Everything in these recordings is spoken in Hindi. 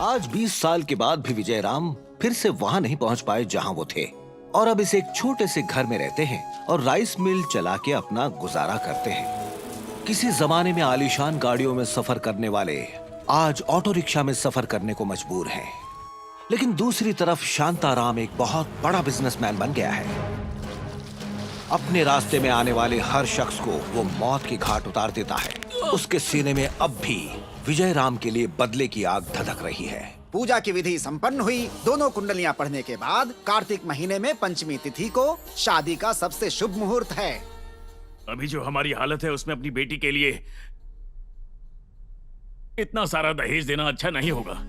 आज 20 साल के बाद भी विजय राम फिर से वहाँ नहीं पहुँच पाए जहाँ वो थे, और अब इस एक छोटे से घर में रहते हैं और राइस मिल चला के अपना गुजारा करते हैं। किसी जमाने में आलीशान गाड़ियों में सफर करने वाले आज ऑटो रिक्शा में सफर करने को मजबूर हैं। लेकिन दूसरी तरफ शांताराम एक बहुत बड़ा बिजनेसमैन बन गया है। अपने रास्ते में आने वाले हर शख्स को वो मौत की घाट उतार देता है। उसके सीने में अब भी विजय राम के लिए बदले की आग धधक रही है। पूजा की विधि संपन्न हुई। दोनों कुंडलियां पढ़ने के बाद कार्तिक महीने में पंचमी तिथि को शादी का सबसे शुभ मुहूर्त है। अभी जो हमारी हालत है उसमें अपनी बेटी के लिए इतना सारा दहेज देना अच्छा नहीं होगा।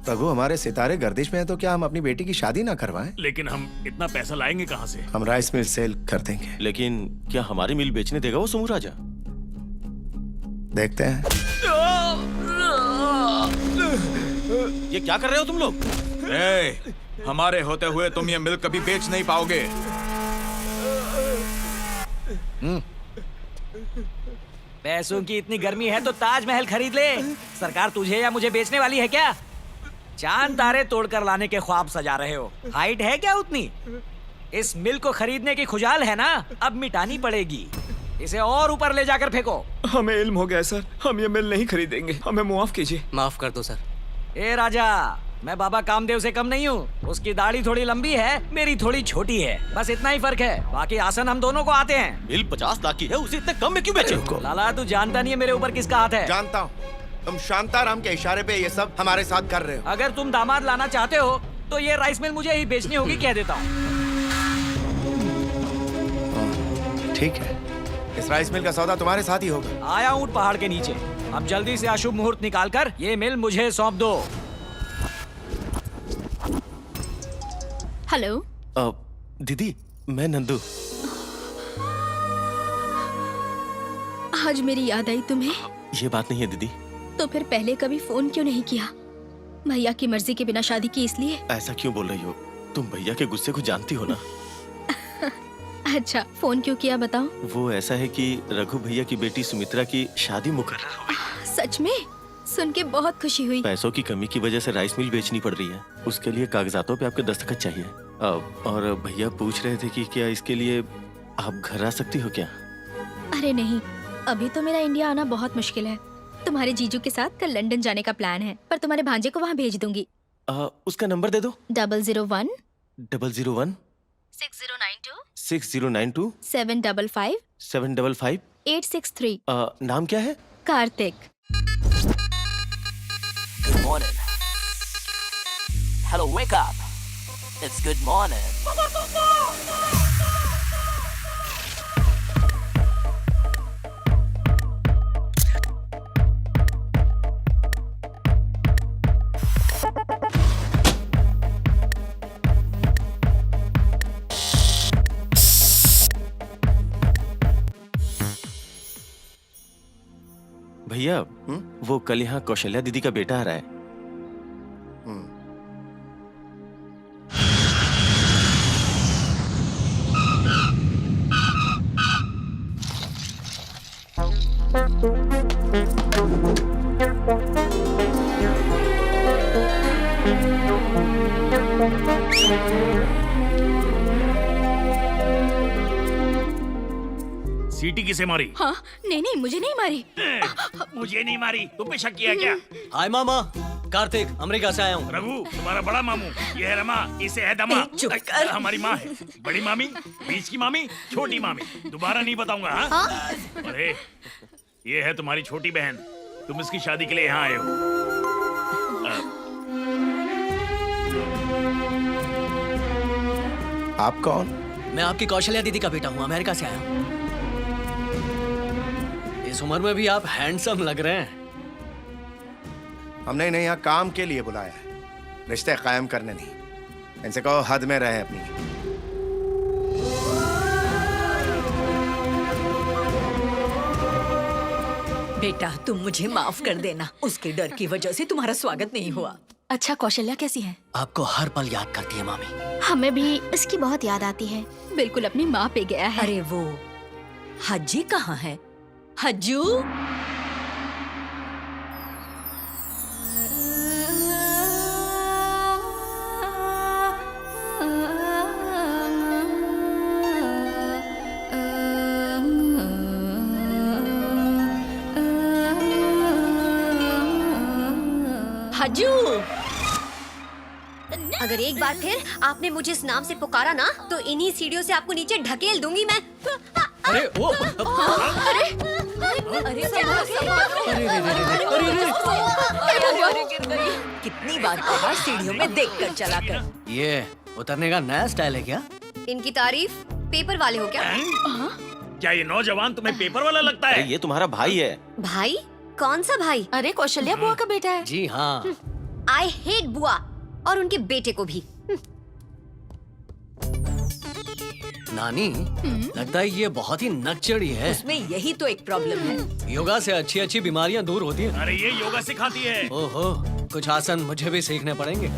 रघु, हमारे सितारे गर्दिश में है तो क्या हम अपनी बेटी की शादी ना करवाएं? लेकिन हम इतना पैसा लाएंगे कहाँ से? हम राइस मिल सेल कर देंगे। लेकिन क्या हमारी मिल बेचने देगा वो समूह राजा? देखते हैं। ये क्या कर रहे हो तुम लोग? हमारे होते हुए तुम ये मिल कभी बेच नहीं पाओगे। पैसों की इतनी गर्मी है तो ताजमहल खरीद ले। सरकार तुझे या मुझे बेचने वाली है क्या? चांद तारे तोड़कर लाने के ख्वाब सजा रहे हो। हाइट है क्या उतनी? इस मिल को खरीदने की खुजाल है ना, अब मिटानी पड़ेगी। इसे और ऊपर ले जाकर फेंको। हमें इल्म हो गया सर, हम ये मिल नहीं खरीदेंगे, हमें माफ कीजिए। माफ कर दो सर। ए राजा, मैं बाबा कामदेव से कम नहीं हूँ। उसकी दाढ़ी थोड़ी लंबी है, मेरी थोड़ी छोटी है, बस इतना ही फर्क है। बाकी आसन हम दोनों को आते हैं। मिल 50 लाख की है, उसे इतने कम में क्यों बेचे? लाला, तू जानता नहीं है मेरे ऊपर किसका हाथ है। जानता हूँ, तुम शांताराम के इशारे पे ये सब हमारे साथ कर रहे हो। अगर तुम दामाद लाना चाहते हो तो ये राइस मिल मुझे ही बेचनी होगी, कह देता हूँ। ठीक है, इस राइस मिल का सौदा तुम्हारे साथ ही होगा। आया ऊंट पहाड़ के नीचे। अब जल्दी से अशुभ मुहूर्त निकालकर ये मिल मुझे सौंप दो। हेलो दीदी, मैं नंदू। आज मेरी याद आई तुम्हें? ये बात नहीं है दीदी। तो फिर पहले कभी फोन क्यों नहीं किया? भैया की मर्जी के बिना शादी की इसलिए? ऐसा क्यों बोल रही हो? तुम भैया के गुस्से को जानती हो ना। अच्छा, फोन क्यों किया बताओ? वो ऐसा है कि रघु भैया की बेटी सुमित्रा की शादी मुकर्रर हो गई। सच में? सुन के बहुत खुशी हुई। पैसों की कमी की वजह से राइस मिल बेचनी पड़ रही है। उसके लिए कागजातों पे आपके दस्तखत चाहिए। और भैया पूछ रहे थे कि क्या इसके लिए आप घर आ सकती हो क्या? अरे नहीं, अभी तो मेरा इंडिया आना बहुत मुश्किल है। तुम्हारे जीजू के साथ कल लंदन जाने का प्लान है, पर तुम्हारे भांजे को वहाँ भेज दूंगी। उसका नंबर दे दो। 001 001 6092 755 755 863। नाम क्या है? Kartik. Good morning. Hello, wake up. It's good morning. भैया, वो कल यहाँ कौशल्या दीदी का बेटा आ रहा है। सीटी किसे मारी? हाँ, नहीं मुझे नहीं मारी। मुझे नहीं मारी, तुम पे शक किया क्या? हाय मामा, कार्तिक अमेरिका से आया हूँ। रघु, तुम्हारा बड़ा मामू, ये है रमा, इसे है दमा। चुप कर। हमारी माँ है, बड़ी मामी, बीच की मामी, छोटी मामी। दोबारा नहीं बताऊंगा। हाँ? अरे, ये है तुम्हारी छोटी बहन। तुम इसकी शादी के लिए यहाँ आए हो। आप कौन? मैं आपकी कौशल्या दीदी का बेटा हूँ, अमेरिका से आया हूँ। इस उम्र में भी आप हैंडसम लग रहे हैं। हमने इन्हें यहाँ काम के लिए बुलाया है, रिश्ते कायम करने नहीं। इनसे कहो हद में रहे अपनी। बेटा, तुम मुझे माफ कर देना। उसके डर की वजह से तुम्हारा स्वागत नहीं हुआ। अच्छा, कौशल्या कैसी है? आपको हर पल याद करती है मामी। हमें भी इसकी बहुत याद आती है। बिल्कुल अपनी माँ पे गया है। अरे वो हज्जी कहाँ है? हज्जू, हजू। अगर एक बार फिर आपने मुझे इस नाम से पुकारा ना तो इन्हीं सीढ़ियों से आपको नीचे ढकेल दूंगी मैं। अरे ओ कितनी बार कहा सीढ़ियों में देखकर चला कर। ये उतरने का नया स्टाइल है क्या? इनकी तारीफ पेपर वाले हो क्या? क्या ये नौजवान तुम्हें पेपर वाला लगता अरे है? ये तुम्हारा भाई है। भाई? कौन सा भाई? अरे कौशल्या बुआ का बेटा है। जी हाँ। आई हेट बुआ और उनके बेटे को भी। नानी, लगता है ये बहुत ही नकचड़ी है। उसमें यही तो एक प्रॉब्लम है। योगा से अच्छी अच्छी बीमारियां दूर होती हैं। अरे ये योगा सिखाती है। ओहो, कुछ आसन मुझे भी सीखने पड़ेंगे।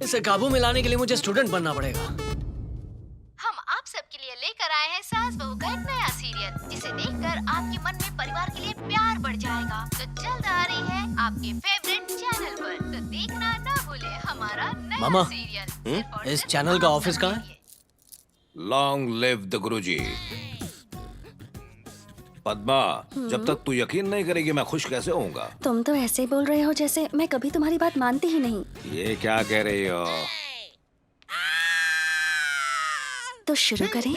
इसे काबू में लाने के लिए मुझे स्टूडेंट बनना पड़ेगा। हम आप सबके लिए लेकर आए हैं सास बहू का एक नया सीरियल, जिसे देखकर आपके मन में परिवार के लिए प्यार बढ़ जाएगा। तो जल्द आ रही है आपके फेवरेट चैनल पर, तो देखना ना भूले हमारा नया मामा, सीरियल। सिर्फ और इस सिर्फ चैनल का आप ऑफिस सब कहाँ के है? लिए। लॉन्ग लिव द गुरुजी। पद्मा, जब तक तू यकीन नहीं करेगी मैं खुश कैसे होऊंगा? तुम तो ऐसे बोल रहे हो जैसे मैं कभी तुम्हारी बात मानती ही नहीं। ये क्या कह रही हो? तो शुरू करें?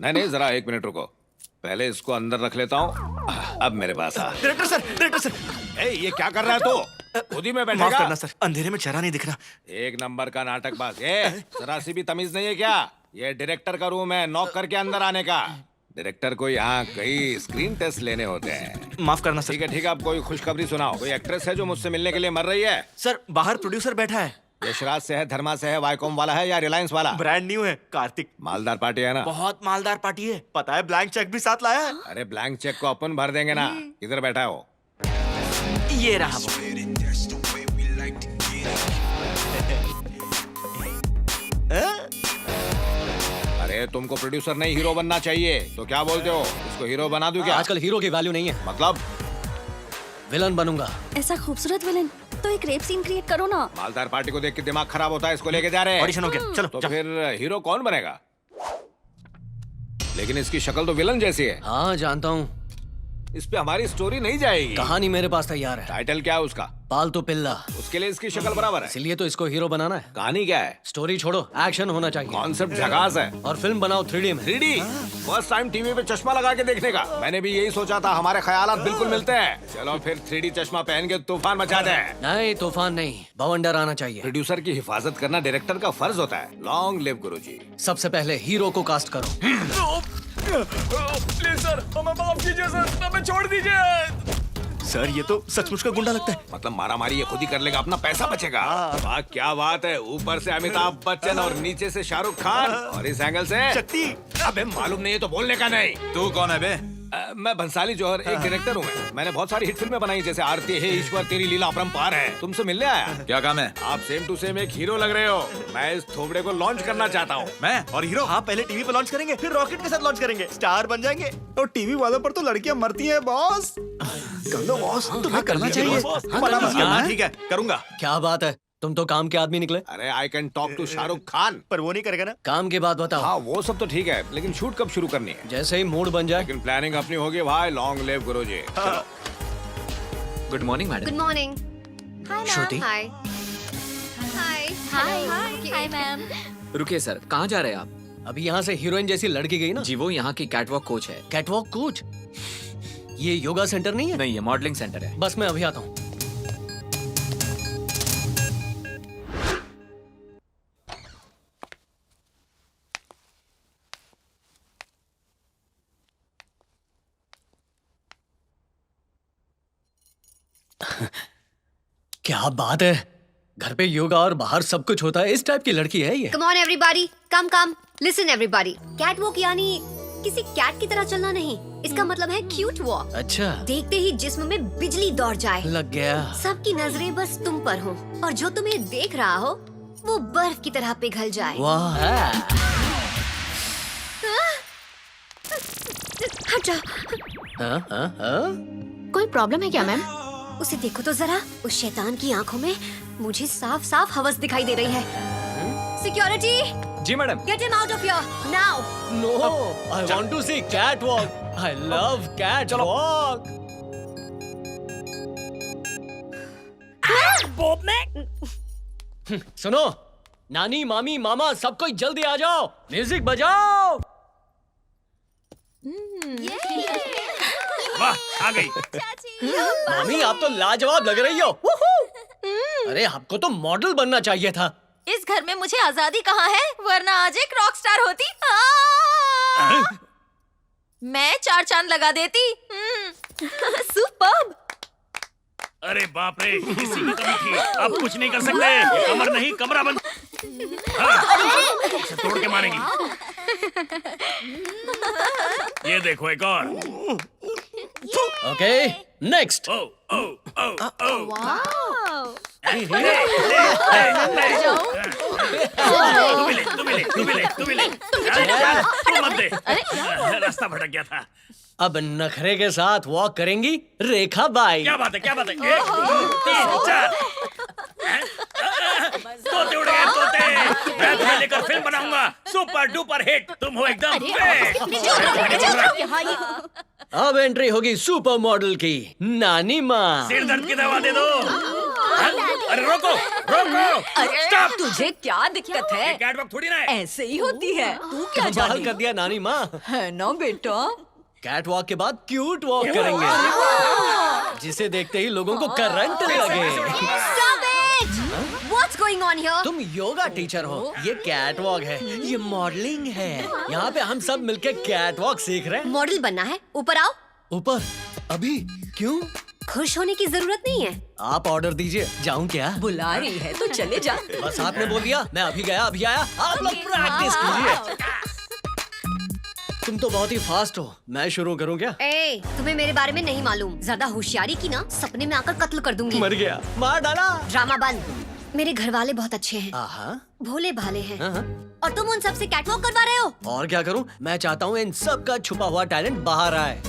नहीं, जरा 1 मिनट रुको। पहले इसको अंदर रख लेता हूँ। अब मेरे पास आ। Director sir. ए, ये क्या कर रहा है तू? खुद ही में माफ बैठेगा? करना सर, अंधेरे में चेहरा नहीं दिख रहा। 1 नंबर का नाटकबाज। जरा सी भी तमीज नहीं है क्या? ये डायरेक्टर का रूम है, नॉक करके अंदर आने का। डायरेक्टर को यहाँ कई स्क्रीन टेस्ट लेने होते हैं। माफ करना सर। ठीक है, अब कोई खुशखबरी सुनाओ। कोई एक्ट्रेस है जो मुझसे मिलने के लिए मर रही है? सर बाहर प्रोड्यूसर बैठा है। यशराज से है, धर्मा से है, वाईकॉम वाला है या रिलायंस वाला? ब्रांड न्यू है, कार्तिक। मालदार पार्टी है ना? बहुत मालदार पार्टी है। पता है ब्लैंक चेक भी साथ लाया है। अरे ब्लैंक चेक को अपन भर देंगे ना। इधर बैठा है वो। ये रहा वो। अरे तुमको प्रोड्यूसर नहीं हीरो बनना चाहिए, तो क्या बोलते हो? इसको हीरो बना दूं क्या? आजकल हीरो की वैल्यू नहीं है। मतलब विलन बनूंगा। ऐसा खूबसूरत विलन, तो एक रेप सीन क्रिएट करो ना। मालदार पार्टी को देख के दिमाग खराब होता है, इसको लेके जा रहे हैं। ऑडिशन हो गया, चलो तो फिर हीरो कौन बनेगा? लेकिन इसकी शक्ल तो विलन जैसी है। हाँ जानता हूँ। इस पे हमारी स्टोरी नहीं जाएगी। कहानी मेरे पास तैयार है। टाइटल क्या है उसका? पालतू पिल्ला। उसके लिए इसकी शक्ल बराबर है। इसलिए तो इसको हीरो बनाना है। कहानी क्या है? स्टोरी छोड़ो, एक्शन होना चाहिए। कॉन्सेप्ट झकास है। और फिल्म बनाओ 3D में। 3D? फर्स्ट टाइम टीवी पे चश्मा लगा के देखने का। मैंने भी यही सोचा था, हमारे ख्यालात बिल्कुल मिलते हैं। चलो फिर 3D चश्मा पहन के तूफान मचा दे। नहीं, तूफान नहीं, बवंडर आना चाहिए। प्रोड्यूसर की हिफाजत करना डायरेक्टर का फर्ज होता है। लॉन्ग लिव गुरुजी। सबसे पहले हीरो को कास्ट करो। प्लीज सर, हमें माफ कीजिए सर, हमें छोड़ दीजिए। सर ये तो सचमुच का गुंडा लगता है। मतलब मारा मारी ये खुद ही कर लेगा, अपना पैसा बचेगा। वाह क्या बात है। ऊपर से अमिताभ बच्चन और नीचे से शाहरुख खान, और इस एंगल से शक्ति। अबे मालूम नहीं है तो बोलने का नहीं। तू कौन है बे? मैं भंसाली जौहर, एक डायरेक्टर हूँ। मैंने बहुत सारी हिट फिल्में बनाई, जैसे आरती है, ईश्वर, तेरी लीला अपरंपार है। तुमसे मिलने आया। क्या काम है? आप सेम टू सेम एक हीरो लग रहे हो। मैं इस थोबड़े को लॉन्च करना चाहता हूँ। मैं और हीरो? हाँ, पहले टीवी पे लॉन्च करेंगे, फिर रॉकेट के साथ लॉन्च करेंगे, स्टार बन जाएंगे। और टीवी वालों पर तो लड़कियां मरती हैं बॉस। कर लो बॉस, तुम्हें करना चाहिए। हाँ, ठीक है, करूंगा। क्या बात है, तुम तो काम के आदमी निकले। अरे I can talk to Shahrukh Khan. पर वो नहीं करेगा ना। काम के बाद बताओ। हाँ वो सब तो ठीक है, लेकिन शूट कब शुरू करनी है? जैसे ही मूड बन जाए। लेकिन प्लानिंग अपनी होगी भाई। लॉन्ग लिव गुरुजी। Good morning madam. Good morning. Hi Shruti. Ma'am. Hi hi hi hi ma'am. रुकिए सर, कहाँ जा रहे हैं आप? अभी यहाँ से हीरोइन जैसी लड़की गई ना। जी वो यहाँ की कैटवॉक कोच है। Catwalk coach? ये योगा सेंटर नहीं है? नहीं, ये मॉडलिंग सेंटर है। बस मैं अभी आता हूँ। क्या बात है, घर पे योगा और बाहर सब कुछ होता है। इस टाइप की लड़की है ये। Come on everybody, come listen everybody. Catwalk यानी किसी कैट की तरह चलना नहीं, इसका मतलब है क्यूट वॉक। अच्छा। देखते ही जिस्म में बिजली दौड़ जाए। लग गया। सबकी नजरें बस तुम पर हो और जो तुम्हें देख रहा हो वो बर्फ की तरह पिघल जाए। वाह। हट जा। कोई प्रॉब्लम है क्या मैम? उसे देखो तो जरा, उस शैतान की आंखों में मुझे साफ साफ हवस दिखाई दे रही है। सिक्योरिटी, जी madam. Get him out of here now. No, I want to see catwalk. I love catwalk. सुनो, नानी मामी मामा सब कोई जल्दी आ जाओ, म्यूजिक बजाओ। वाह, आ गई। मामी आप तो लाजवाब लग रही हो। अरे आपको तो मॉडल बनना चाहिए था। इस घर में मुझे आजादी कहाँ है, वरना आज एक रॉक स्टार होती। मैं 4 चांद लगा देती। सुपर्ब। अरे बाप रे, किसी की कमी थी, अब कुछ नहीं कर सकते। ये कमर नहीं, कमरा बंद। हाँ, इसे तोड़ के मारेंगी। ये देखो एक और। Okay, next. ओ ओ ओ ओ। तू भी ले। तू मत दे। रास्ता भटक गया था। अब नखरे के साथ वॉक करेंगी रेखा बाई। क्या बात है, क्या बात है। 1 2 3 4। तोते उड़ गए, तोते। मैं तुम्हें लेकर फिल्म बनाऊंगा, सुपर डुपर हिट। तुम हो एकदम फिट। अब एंट्री होगी सुपर मॉडल की, नानी माँ। सिर दर्द की दवा दे दो। अरे रोको, स्टॉप। तुझे क्या दिक्कत है? कैटवॉक थोड़ी ना है। ऐसे ही होती है। तू क्या कमाल जाने? कर दिया नानी माँ। है ना बेटा? कैट वॉक के बाद क्यूट वॉक करेंगे, जिसे देखते ही लोगों को करंट लगे। Stop it! What's going on here? तुम योगा टीचर हो, ये कैट वॉक है, ये मॉडलिंग है। यहाँ पे हम सब मिलके कैट वॉक सीख रहे हैं। मॉडल बनना है? ऊपर आओ। ऊपर? अभी? क्यों? खुश होने की जरूरत नहीं है। आप ऑर्डर दीजिए, जाऊं क्या? बुला रही है तो चले जा। बस आपने बोल दिया, मैं अभी गया अभी आया। आप लोग प्रैक्टिस कीजिए। तुम तो बहुत ही फास्ट हो, मैं शुरू करूं क्या? ए, तुम्हें मेरे बारे में नहीं मालूम। ज्यादा होशियारी की ना, सपने में आकर कत्ल कर दूंगी। मर गया, मार डाला। ड्रामा बंद। मेरे घर वाले बहुत अच्छे हैं, आहा, भोले भाले हैं। हाँ। और तुम उन सबसे कैटवॉक करवा रहे हो। और क्या करूं? मैं चाहता हूं इन सब का छुपा हुआ टैलेंट बाहर आए।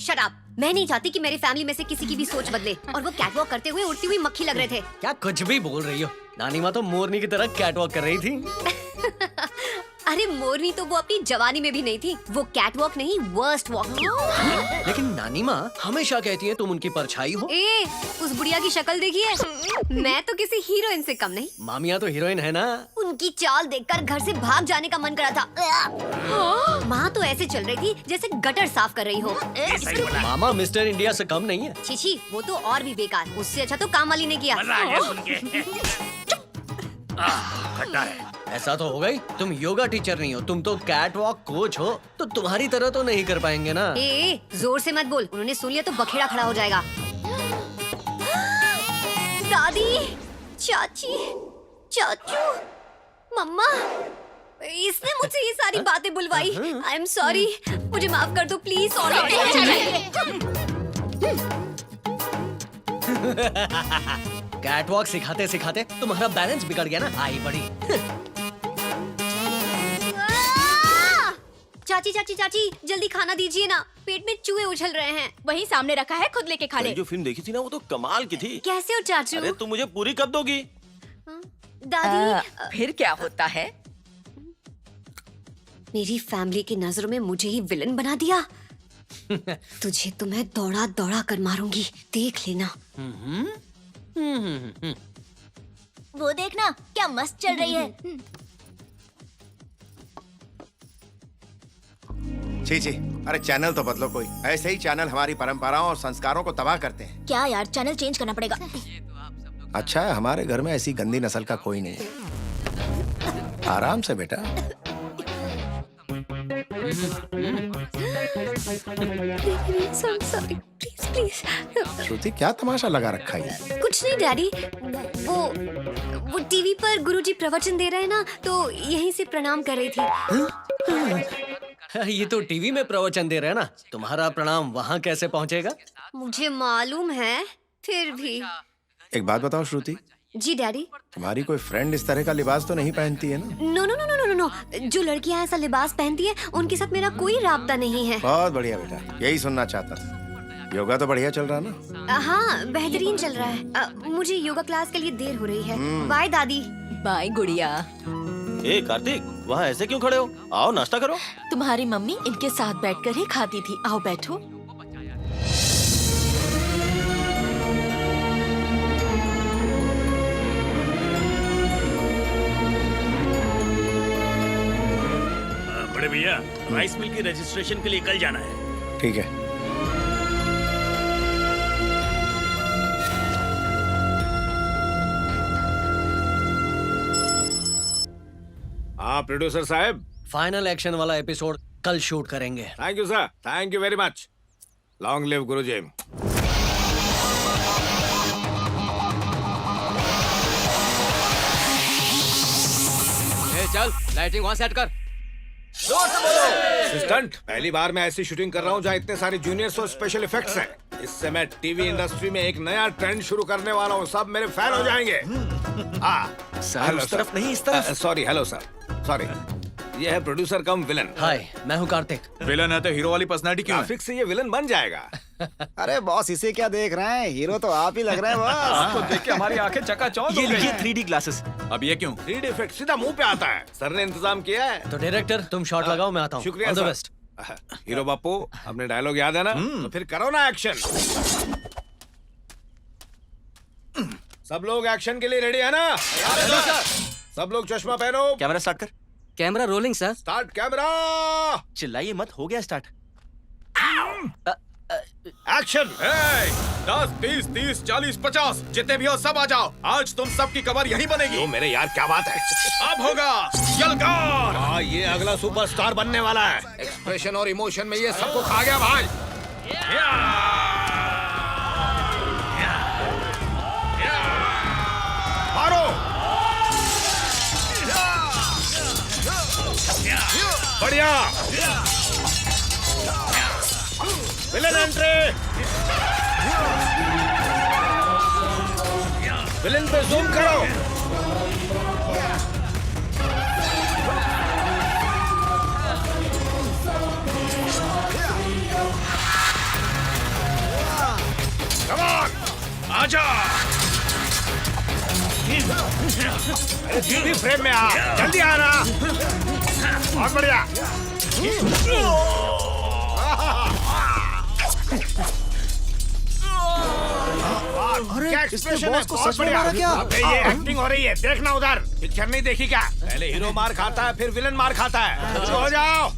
Shut up. मैं नहीं चाहती कि मेरी फैमिली में से किसी की भी सोच बदले। और वो कैटवॉक करते हुए उड़ती हुई मक्खी लग रहे थे। क्या कुछ भी बोल रही हो? नानी माँ तो मोरनी की तरह कैटवॉक कर रही थी। अरे मोरनी तो वो अपनी जवानी में भी नहीं थी। वो कैटवॉक नहीं, वर्स्ट वॉक थी। लेकिन नानी माँ हमेशा कहती है तुम उनकी परछाई हो। ए, उस बुढ़िया की शक्ल देखिए। मैं तो किसी हीरोइन से कम नहीं। मामिया तो हीरोइन है ना। उनकी चाल देखकर घर से भाग जाने का मन करा था। माँ तो ऐसे चल रही थी जैसे गटर साफ कर रही हो। मामा मिस्टर इंडिया से कम नहीं है। छी, वो तो और भी बेकार। उससे अच्छा तो काम वाली ने किया। मजा आ गया सुन के। खट्टा है। ऐसा तो हो गई, तुम योगा टीचर नहीं हो, तुम तो कैट वॉक कोच हो, तो तुम्हारी तरह तो नहीं कर पाएंगे ना। ए, जोर से मत बोल, उन्होंने सुन लिया तो बखेड़ा खड़ा हो जाएगा। दादी, चाची, चाचू, मम्मा, इसने मुझसे ये सारी बातें बुलवाई। आई एम सॉरी, मुझे माफ कर दो प्लीज। कैट वॉक सिखाते सिखाते तुम्हारा बैलेंस बिगड़ गया ना, आई बड़ी। चाची चाची चाची, जल्दी खाना दीजिए ना, पेट में चूहे उछल रहे हैं। वहीं सामने रखा है, खुद लेके खा ले। जो फिल्म देखी थी ना वो तो कमाल की थी। कैसे हो चाचू? अरे तुम मुझे पूरी कब दोगी? दादी, फिर क्या होता है? मेरी फैमिली की नजरों में मुझे ही विलन बना दिया। तुझे तो मैं दौड़ा दौड़ा कर मारूंगी, देख लेना। वो देखना क्या मस्त चल रही है। छी, अरे चैनल तो बदलो कोई। ऐसे ही चैनल हमारी परंपराओं और संस्कारों को तबाह करते हैं। क्या यार, चैनल चेंज करना पड़ेगा। अच्छा है हमारे घर में ऐसी गंदी नस्ल का कोई नहीं है। आराम से बेटा। प्लीज श्रुति, क्या तमाशा लगा रखा है? कुछ नहीं डैडी, वो टीवी पर गुरुजी प्रवचन दे रहे हैं ना, तो यहीं से प्रणाम कर रही थी। ये तो टीवी में प्रवचन दे रहे हैं ना, तुम्हारा प्रणाम वहाँ कैसे पहुँचेगा? मुझे मालूम है, फिर भी। एक बात बताओ श्रुति। जी डैडी। तुम्हारी कोई फ्रेंड इस तरह का लिबास तो नहीं पहनती है ना? No no no no no no, जो लड़कियां ऐसा लिबास पहनती है उनके साथ मेरा कोई राब्ता नहीं है। बहुत बढ़िया बेटा, यही सुनना चाहता था। योगा तो बढ़िया चल रहा ना? हाँ, बेहतरीन चल रहा है। मुझे योगा क्लास के लिए देर हो रही है। बाय दादी। बाय गुड़िया। ए कार्तिक, वहाँ ऐसे क्यों खड़े हो? आओ नाश्ता करो। तुम्हारी मम्मी इनके साथ बैठकर ही खाती थी, आओ बैठो। राइस मिल की रजिस्ट्रेशन के लिए कल जाना है। ठीक है। हाँ प्रोड्यूसर साहब, फाइनल एक्शन वाला एपिसोड कल शूट करेंगे। Thank you sir, thank you very much. Long live गुरुजी। चल लाइटिंग वहां सेट कर। असिस्टेंट, पहली बार मैं ऐसी शूटिंग कर रहा हूँ जहाँ इतने सारे जूनियर्स और स्पेशल इफेक्ट्स हैं। इससे मैं टीवी इंडस्ट्री में एक नया ट्रेंड शुरू करने वाला हूँ। सब मेरे फैन हो जाएंगे। हाँ सर उस तरफ नहीं, इस तरफ। Sorry, hello sir, sorry. ये है प्रोड्यूसर कम विलन। हाय, मैं हूँ कार्तिक। विलन है तो हीरो वाली पर्सनालिटी क्यों है? ग्राफिक्स से ये विलन बन जाएगा। अरे बॉस, इसे क्या देख रहे हैं? हीरो तो आप ही लग रहे हैं बॉस। आपको देख के हमारी आंखें चकाचौंध हो ये गई। लीजिए 3D ग्लासेस। अब ये क्यों? 3D इफेक्ट सीधा मुंह पे आता है। सर ने इंतजाम किया है। तो डायरेक्टर तुम शॉट लगाओ, मैं आता हूँ। शुक्रिया all the sir. Best. Hero बापू, अपने डायलॉग याद है ना? तो फिर करो ना एक्शन। सब लोग एक्शन के लिए रेडी है ना? सब लोग चश्मा पहनो। कैमरा स्टार्ट कर। Camera rolling sir. Start camera. चिल्लाइए मत, हो गया स्टार्ट। एक्शन। 10, 20, 30, 40, 50 जितने भी हो सब आ जाओ। आज तुम सबकी कवर यहीं बनेगी। तो मेरे यार क्या बात है। अब होगा यलगार। हाँ, ये अगला सुपरस्टार बनने वाला है। एक्सप्रेशन और इमोशन में ये सबको खा गया भाई। मारो। बढ़िया। Villain entry. विलन पे जूम करो। Come on, आजा। अरे तू भी फ्रेम में आ, जल्दी आना। बहुत बढ़िया। क्या एक्सप्रेशन है, बहुत बढ़िया। अबे ये एक्टिंग हो रही है, देखना उधर। पिक्चर नहीं देखी क्या? पहले हीरो मार खाता है, फिर विलन मार खाता है। शुरू हो जाओ।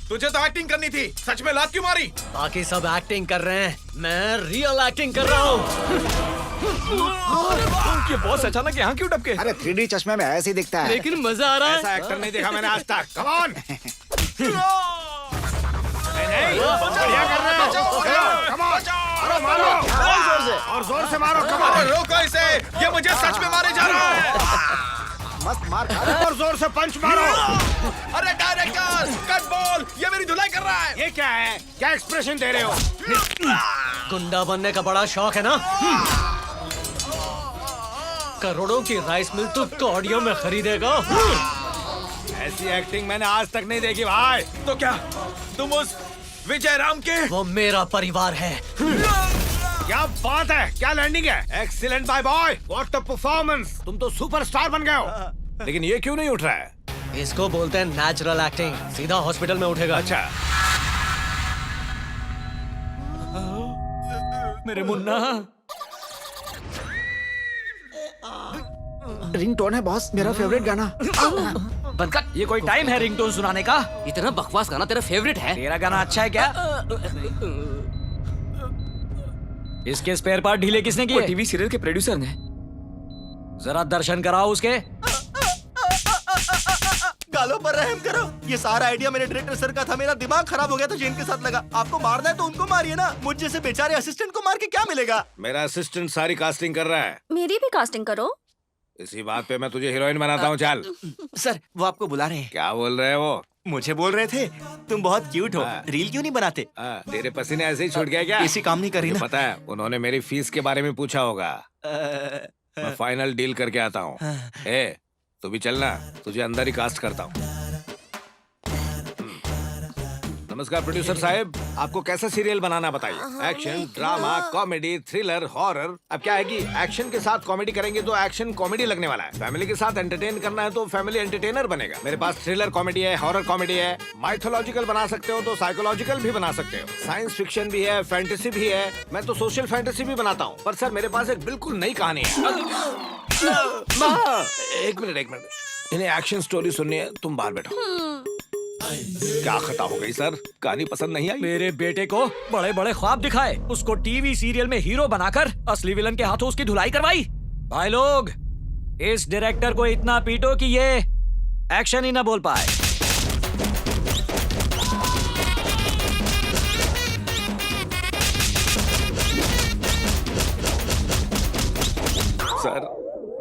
तुझे तो एक्टिंग करनी थी, सच में लात क्यों मारी? बाकी सब एक्टिंग कर रहे हैं, मैं रियल एक्टिंग कर रहा हूँ। ये बॉस अचानक यहाँ क्यों टपके? अरे 3D चश्मे में ऐसे ही दिखता है। लेकिन मजा आ रहा है। ऐसा एक्टर नहीं देखा मैंने आज तक। Come on. नहीं, बढ़िया कर रहे हो। कम ऑन, मारो मारो और जोर से मारो। कम ऑन, रोको इसे, ये मुझे सच में मारे जा रहा है। मस्त मार खा। और जोर से पंच मारो। अरे डायरेक्टर, कट बॉल, ये मेरी धुलाई कर रहा है। ये क्या है? क्या एक्सप्रेशन दे रहे हो? गुंडा बनने का बड़ा शौक है ना? करोड़ों की राइस मिल तू कौड़ियों में खरीदेगा। ऐसी एक्टिंग मैंने आज तक नहीं देखी भाई। तो क्या तुम उस विजय राम के? वो मेरा परिवार है। क्या बात है, क्या लैंडिंग है। Excellent by boy, what a performance. तुम तो सुपरस्टार बन गए हो। लेकिन ये क्यों नहीं उठ रहा है? इसको बोलते हैं नेचुरल एक्टिंग। सीधा हॉस्पिटल में उठेगा। अच्छा, मेरे मुन्ना। रिंगटोन है बॉस, मेरा फेवरेट गाना। बंद कर, ये कोई टाइम है रिंगटोन सुनाने का? इतना बकवास गाना तेरा फेवरेट है? तेरा गाना अच्छा है क्या? इसके स्पेयर पार्ट ढीले किसने किए? टीवी सीरियल के प्रोड्यूसर ने। जरा दर्शन कराओ उसके। गालों पर रहम करो। ये सारा आइडिया मेरे डायरेक्टर सर का था। मेरा दिमाग खराब हो गया तो जिनके साथ लगा। आपको मारना है तो उनको मारिए ना, मुझ जैसे बेचारे असिस्टेंट को मार के क्या मिलेगा? मेरा असिस्टेंट सारी कास्टिंग कर रहा है। मेरी भी कास्टिंग करो। इसी बात पे मैं तुझे हीरोइन बनाता हूँ। चल। सर वो आपको बुला रहे हैं। क्या बोल रहे हैं वो? मुझे बोल रहे थे तुम बहुत क्यूट हो, रील क्यों नहीं बनाते? तेरे पसीने ऐसे ही छूट गए क्या? इसी काम नहीं कर रही ना। पता है, उन्होंने मेरी फीस के बारे में पूछा होगा। मैं फाइनल डील करके आता हूँ। तू भी चलना, तुझे अंदर ही कास्ट करता हूँ। नमस्कार प्रोड्यूसर साहब, आपको कैसा सीरियल बनाना बताइए। Action, drama, comedy, thriller, horror. अब क्या है कि एक्शन के साथ कॉमेडी करेंगे तो एक्शन कॉमेडी लगने वाला है। फैमिली के साथ एंटरटेन करना है तो फैमिली एंटरटेनर बनेगा। मेरे पास थ्रिलर कॉमेडी है, हॉरर कॉमेडी है, माइथोलॉजिकल बना सकते हो तो साइकोलॉजिकल भी बना सकते हो, साइंस फिक्शन भी है, फैंटेसी भी है। मैं तो सोशल फैंटेसी भी बनाता हूँ। पर सर मेरे पास एक बिल्कुल नई कहानी है। एक मिनट, इन्हें एक्शन स्टोरी सुननी है। तुम बाहर बैठो। क्या खता हो गई सर? कहानी पसंद नहीं आई? मेरे बेटे को बड़े बड़े ख्वाब दिखाए, उसको टीवी सीरियल में हीरो बनाकर असली विलन के हाथों उसकी धुलाई करवाई। भाई लोग, इस डायरेक्टर को इतना पीटो कि ये एक्शन ही ना बोल पाए। सर,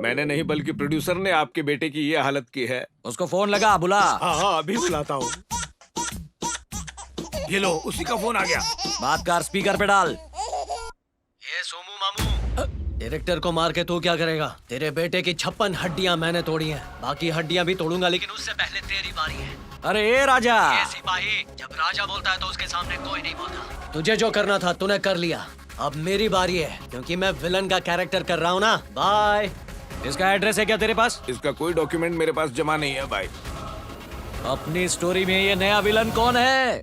मैंने नहीं बल्कि प्रोड्यूसर ने आपके बेटे की ये हालत की है। उसको फोन लगा, बुला। हाँ, अभी बुलाता हूँ। ये लो, उसी का फोन आ गया। बात कर, स्पीकर पे डाल। ये सोमू मामू, डायरेक्टर को मार के तू क्या करेगा? तेरे बेटे की 56 हड्डियां मैंने तोड़ी हैं, बाकी हड्डियां भी तोड़ूंगा, लेकिन उससे पहले तेरी बारी है। अरे ए राजा, ये सिपाही, जब राजा बोलता है तो उसके सामने कोई नहीं बोलता। तुझे जो करना था तूने कर लिया, अब मेरी बारी है, क्योंकि मैं विलन का कैरेक्टर कर रहा हूँ ना। बाय। इसका एड्रेस है क्या तेरे पास? इसका कोई डॉक्यूमेंट मेरे पास जमा नहीं है भाई। अपनी स्टोरी में ये नया विलन कौन है?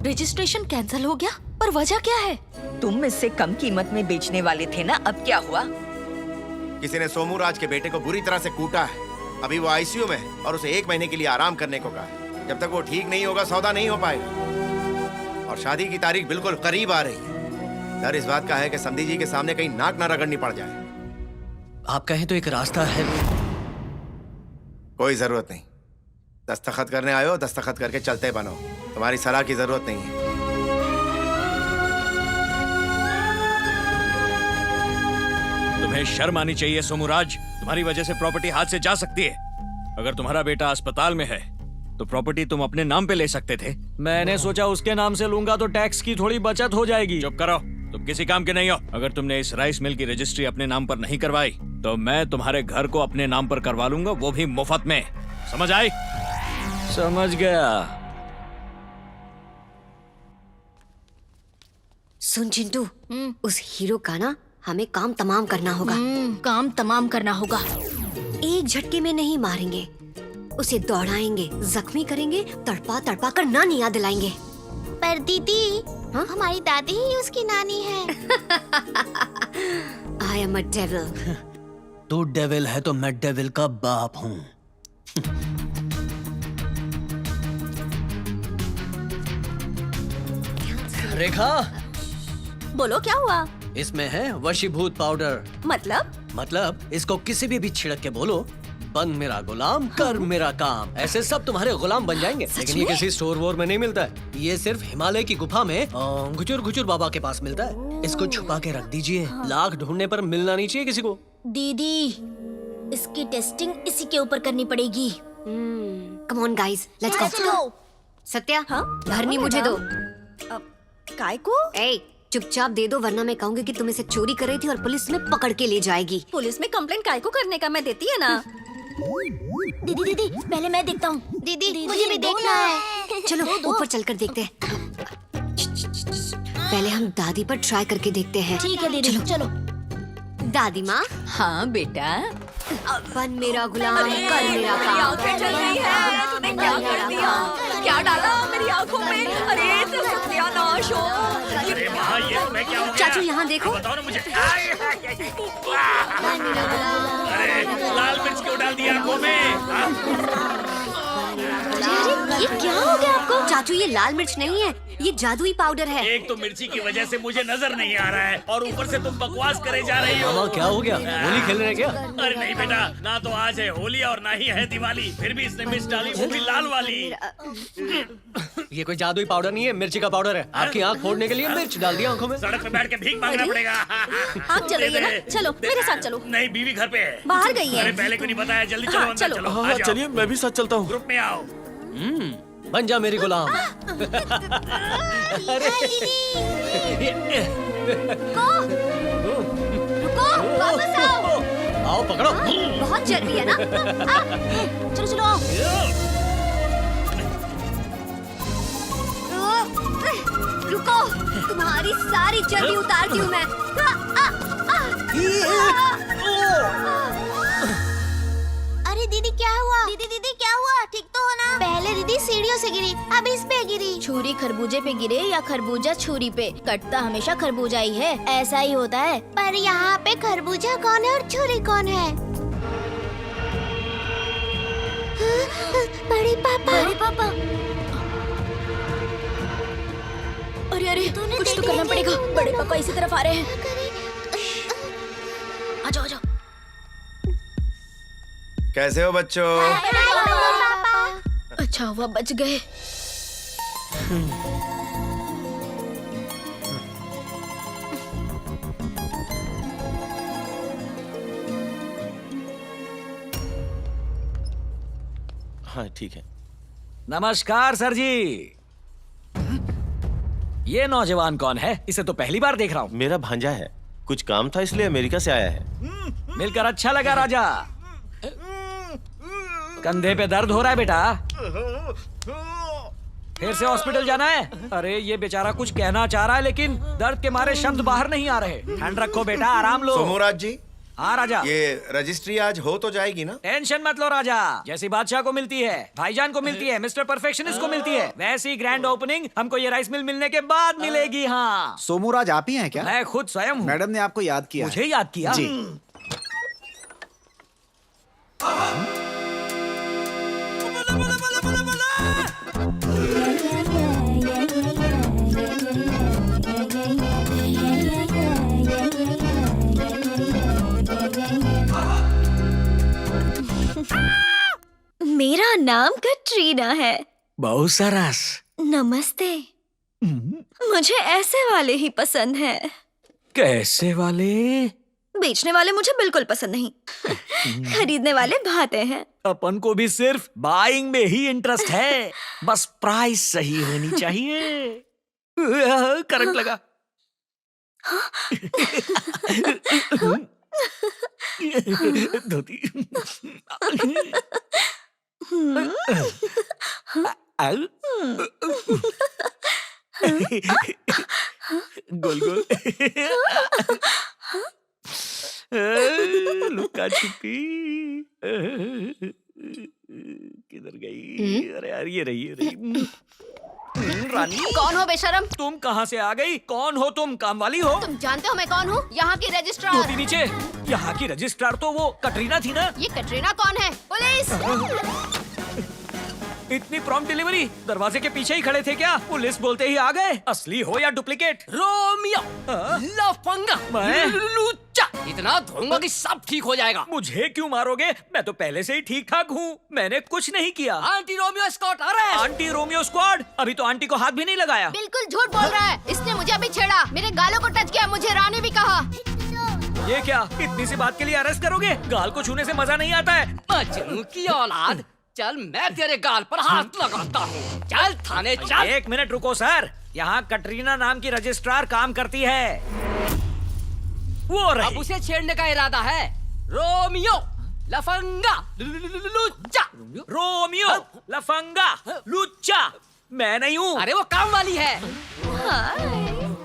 रजिस्ट्रेशन कैंसिल हो गया, पर वजह क्या है? तुम इससे कम कीमत में बेचने वाले थे ना, अब क्या हुआ? किसी ने सोमू राज के बेटे को बुरी तरह से कूटा है। अभी वो आईसीयू में है और उसे 1 महीने के लिए आराम करने को कहा है। जब तक वो ठीक नहीं होगा सौदा नहीं हो पाएगा। और शादी की तारीख बिल्कुल करीब आ रही है। डर इस बात का है कि समधी जी के सामने कहीं नाक ना रगड़नी पड़ जाए। आप कहें तो एक रास्ता है। कोई जरूरत नहीं, दस्तखत करने आए हो, दस्तखत करके चलते बनो। तुम्हारी सलाह की जरूरत नहीं है। तुम्हें शर्म आनी चाहिए सोमूराज, तुम्हारी वजह से प्रॉपर्टी हाथ से जा सकती है। अगर तुम्हारा बेटा अस्पताल में है तो प्रॉपर्टी तुम अपने नाम पे ले सकते थे। मैंने सोचा उसके नाम से लूंगा तो टैक्स की थोड़ी बचत हो जाएगी। चुप करो, तुम किसी काम के नहीं हो। अगर तुमने इस राइस मिल की रजिस्ट्री अपने नाम पर नहीं करवाई तो मैं तुम्हारे घर को अपने नाम पर करवा लूंगा, वो भी मुफ्त में। समझ आई? समझ गया। सुन चिंटू, उस हीरो का ना हमें काम तमाम करना होगा। काम तमाम करना होगा। एक झटके में नहीं मारेंगे, उसे दौड़ाएंगे, जख्मी करेंगे, तड़पा तड़पा कर नानी याद दिलाएंगे। पर दीदी, हमारी दादी ही उसकी नानी है। I am a devil. तू डेविल है तो मैं डेविल का बाप हूँ। रेखा, बोलो क्या हुआ? इसमें है वशीभूत पाउडर। मतलब इसको किसी भी छिड़क के बोलो, बन मेरा गुलाम, कर मेरा काम। ऐसे सब तुम्हारे गुलाम बन जाएंगे। लेकिन ये किसी स्टोर वोर में नहीं मिलता है, ये सिर्फ हिमालय की गुफा में घुचुर घुचुर बाबा के पास मिलता है। इसको छुपा के रख दीजिए, लाख ढूंढने पर मिलना नहीं चाहिए किसी को। दीदी, इसकी टेस्टिंग इसी के ऊपर करनी पड़ेगी। Come on guys, let's go. Satya, भरनी मुझे दो। काय को? ए, चुपचाप दे दो, वरना मैं कहूंगी कि तुम इसे चोरी कर रही थी और पुलिस में पकड़ के ले जाएगी। पुलिस में कंप्लेंट काय को करने का, मैं देती है ना। दीदी दीदी, पहले मैं देखता हूँ। दीदी, मुझे भी देखना है। चलो ऊपर चलकर देखते हैं। पहले हम दादी पर ट्राई करके देखते हैं। ठीक है दीदी, चलो। दादी माँ, हाँ बेटा, बन मेरा गुलाम, कर मेरा काम। चल रही है, तूने क्या कर दिया? क्या डाला मेरी आंखों में? अरे तो सत्यानाश हो। अरे माँ, ये तुम्हें क्या हो गया? चाचू यहाँ देखो। बताओ ना मुझे। अरे लाल मिर्च क्यों डाल दिया आंखों में? ये क्या हो गया आपको? चाचू, ये लाल मिर्च नहीं है, ये जादुई पाउडर है। एक तो मिर्ची की वजह से मुझे नजर नहीं आ रहा है और ऊपर से तुम बकवास करे जा रही हो। मामा क्या हो गया? होली खेल रहे क्या? अरे नहीं बेटा, ना तो आज है होली और ना ही है दिवाली, फिर भी इसने मिर्च डाली, वो भी लाल वाली। ये कोई जादुई पाउडर नहीं है, मिर्ची का पाउडर है। आपकी आंख फोड़ने के लिए मिर्च डाल दिया आंखों में। सड़क पे बैठ के भीख मांगना पड़ेगा। आप चलोगे ना? चलो मेरे साथ चलो। नहीं, बीवी घर पे है, बाहर गई है। अरे पहले क्यों नहीं बताया? जल्दी चलो, अंदर चलो। चलो। हाँ, चलिए मैं भी साथ चलता हूँ। ग्रुप में आओ। बन जा मेरी गुलाम। रुको, वापस आओ। आओ पकड़ो। बहुत चर्बी है ना? चलो चलो आओ। रुको, तुम्हारी सारी चर्बी उतारती हूँ मैं। अरे दीदी क्या हुआ? दीदी क्या हुआ? ठीक तो हो ना? पहले दीदी सीढ़ियों से गिरी, अब इस पे गिरी। छुरी खरबूजे पे गिरे या खरबूजा छुरी पे, कटता हमेशा खरबूजा ही है, ऐसा ही होता है। पर यहाँ पे खरबूजा कौन है और छुरी कौन है? बड़े पापा। अरे अरे कुछ तो करना पड़ेगा। बड़े पापा इसी तरफ आ रहे हैं। आ जाओ आ जाओ। कैसे हो बच्चों? अच्छा हुआ बच गए। हाँ ठीक है। नमस्कार सर जी। ये नौजवान कौन है? इसे तो पहली बार देख रहा हूँ। मेरा भांजा है, कुछ काम था इसलिए अमेरिका से आया है। मिलकर अच्छा लगा राजा। कंधे पे दर्द हो रहा है बेटा? फिर से हॉस्पिटल जाना है? अरे ये बेचारा कुछ कहना चाह रहा है लेकिन दर्द के मारे शब्द बाहर नहीं आ रहे। ठंड रखो बेटा, आराम लो। सोमूराज जी, हाँ राजा। ये रजिस्ट्री आज हो तो जाएगी ना? टेंशन मत लो राजा, जैसी बादशाह को मिलती है, भाईजान को मिलती है, मिस्टर परफेक्शनिस्ट को मिलती है, वैसी ग्रैंड ओपनिंग हमको ये राइस मिल मिलने के बाद मिलेगी। हाँ सोमूराज आप ही हैं क्या? मैं खुद स्वयं हूँ। मैडम ने आपको याद किया। मुझे याद किया? जी। मेरा नाम कटरीना है। बहुत सरस। नमस्ते। मुझे ऐसे वाले ही पसंद हैं। कैसे वाले? बेचने वाले मुझे बिल्कुल पसंद नहीं। खरीदने वाले भाते हैं। अपन को भी सिर्फ बाइंग में ही इंटरेस्ट है, बस प्राइस सही होनी चाहिए। करंट लगा। धोती। गोल गोल। लुका छुपी किधर गई? अरे यार ये रही। रानी। कौन हो बेशरम? तुम कहाँ से आ गई? कौन हो तुम? काम वाली हो? तुम जानते हो मैं कौन हूँ? यहाँ की रजिस्ट्रार। धोती नीचे। यहाँ की रजिस्ट्रार तो वो कटरीना थी ना? ये कटरीना कौन है? पुलिस! इतनी प्रॉम्प्ट डिलीवरी? दरवाजे के पीछे ही खड़े थे क्या? पुलिस बोलते ही आ गए। असली हो या डुप्लीकेट? रोमियो लफंगा मैं? लुच्चा, इतना धोऊंगा कि सब ठीक हो जाएगा। मुझे क्यों मारोगे? मैं तो पहले से ही ठीक ठाक हूँ, मैंने कुछ नहीं किया। आंटी रोमियो स्कॉट आ रहा है। Aunty Romeo squad? अभी तो आंटी को हाथ भी नहीं लगाया। बिल्कुल झूठ बोल रहा है। इसने मुझे अभी छेड़ा, मेरे गालों को टच किया, मुझे रानी भी कहा। ये क्या? इतनी सी बात के लिए अरेस्ट करोगे? गाल को छूने से मजा नहीं आता है। मजनू की औलाद, चल मैं तेरे गाल पर हाथ लगाता हूँ। चल थाने चल। एक मिनट रुको सर, यहाँ कटरीना नाम की रजिस्ट्रार काम करती है। वो रही। अब उसे छेड़ने का इरादा है। रोमियो लफंगा लुच्चा। रोमियो लफंगा लुच्चा मैं नहीं हूँ। अरे वो काम वाली है।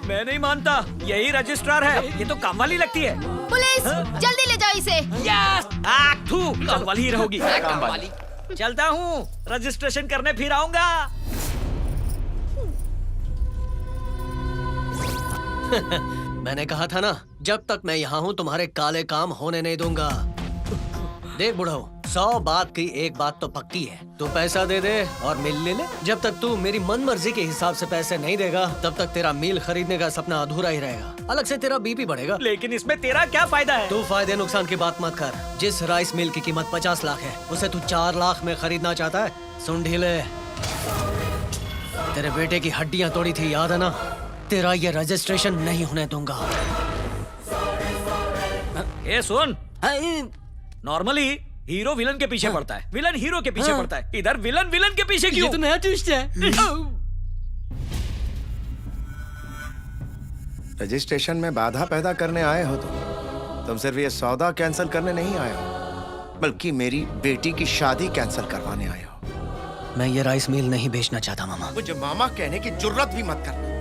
मैं नहीं मानता, यही रजिस्ट्रार है। ये तो काम वाली लगती है। पुलिस! जल्दी ले जाओ इसे। यस! काम वाली ही रहोगी। काम वाली। चलता हूँ, रजिस्ट्रेशन करने फिर आऊंगा। मैंने कहा था ना, जब तक मैं यहाँ हूँ तुम्हारे काले काम होने नहीं दूंगा। देख बुढ़ाओ, 100 बात की एक बात तो पक्की है, तू पैसा दे दे और मिल ले ले। जब तक तू मेरी मन मर्जी के हिसाब से पैसे नहीं देगा, तब तक तेरा मील खरीदने का सपना अधूरा ही रहेगा। अलग से तेरा बीपी बढ़ेगा। लेकिन इसमें तेरा क्या फायदा है? तू फायदे नुकसान की बात मत कर। जिस राइस मिल की कीमत 50 लाख है, उसे तू 4 लाख में खरीदना चाहता है? सुन ढीले, तेरे बेटे की हड्डियां तोड़ी थी, याद है ना? तेरा ये रजिस्ट्रेशन नहीं होने दूंगा। ये सुन, नॉर्मली हीरो विलन के पीछे पड़ता है, विलन हीरो के पीछे पड़ता है। इधर विलन विलन के पीछे क्यों? ये तो नया ट्विस्ट है। रजिस्ट्रेशन में बाधा पैदा करने आए हो तुम सिर्फ ये सौदा कैंसिल करने नहीं आए हो, बल्कि मेरी बेटी की शादी कैंसिल करवाने आए हो। मैं ये राइस मिल नहीं बेचना चाहता मामा। मुझे मामा कहने की जुर्रत भी मत करना,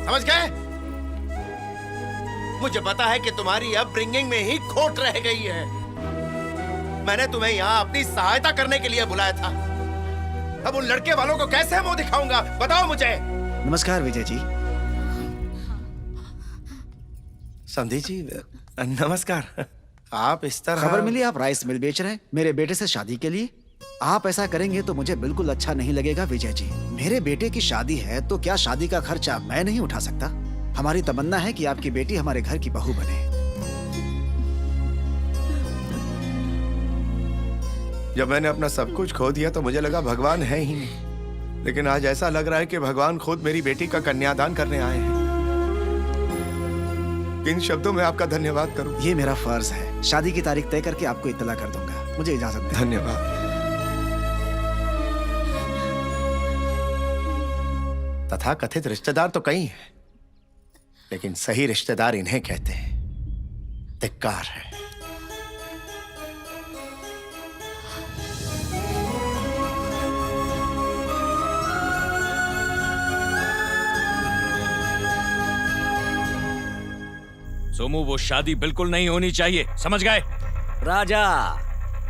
समझ गए? मुझे पता है कि तुम्हारी अपब्रिंगिंग में ही खोट रह गई है। मैंने तुम्हें यहाँ अपनी सहायता करने के लिए बुलाया था। अब उन लड़के वालों को कैसे मुंह दिखाऊंगा, बताओ मुझे। नमस्कार विजय जी। समधी जी नमस्कार। आप इस तरह खबर मिली आप राइस मिल बेच रहे हैं मेरे बेटे से शादी के लिए? आप ऐसा करेंगे तो मुझे बिल्कुल अच्छा नहीं लगेगा विजय जी। मेरे बेटे की शादी है तो क्या शादी का खर्चा मैं नहीं उठा सकता? हमारी तमन्ना है कि आपकी बेटी हमारे घर की बहू बने। जब मैंने अपना सब कुछ खो दिया तो मुझे लगा भगवान है ही नहीं, लेकिन आज ऐसा लग रहा है कि भगवान खुद मेरी बेटी का कन्यादान करने आए हैं। किन शब्दों में आपका धन्यवाद करूं? ये मेरा फर्ज है। शादी की तारीख तय करके आपको इत्तला कर दूंगा। मुझे इजाजत दें। धन्यवाद। तथाकथित रिश्तेदार तो कई हैं, लेकिन सही रिश्तेदार इन्हें कहते हैं। धिक्कार है। सोमू, वो शादी बिल्कुल नहीं होनी चाहिए, समझ गए? राजा,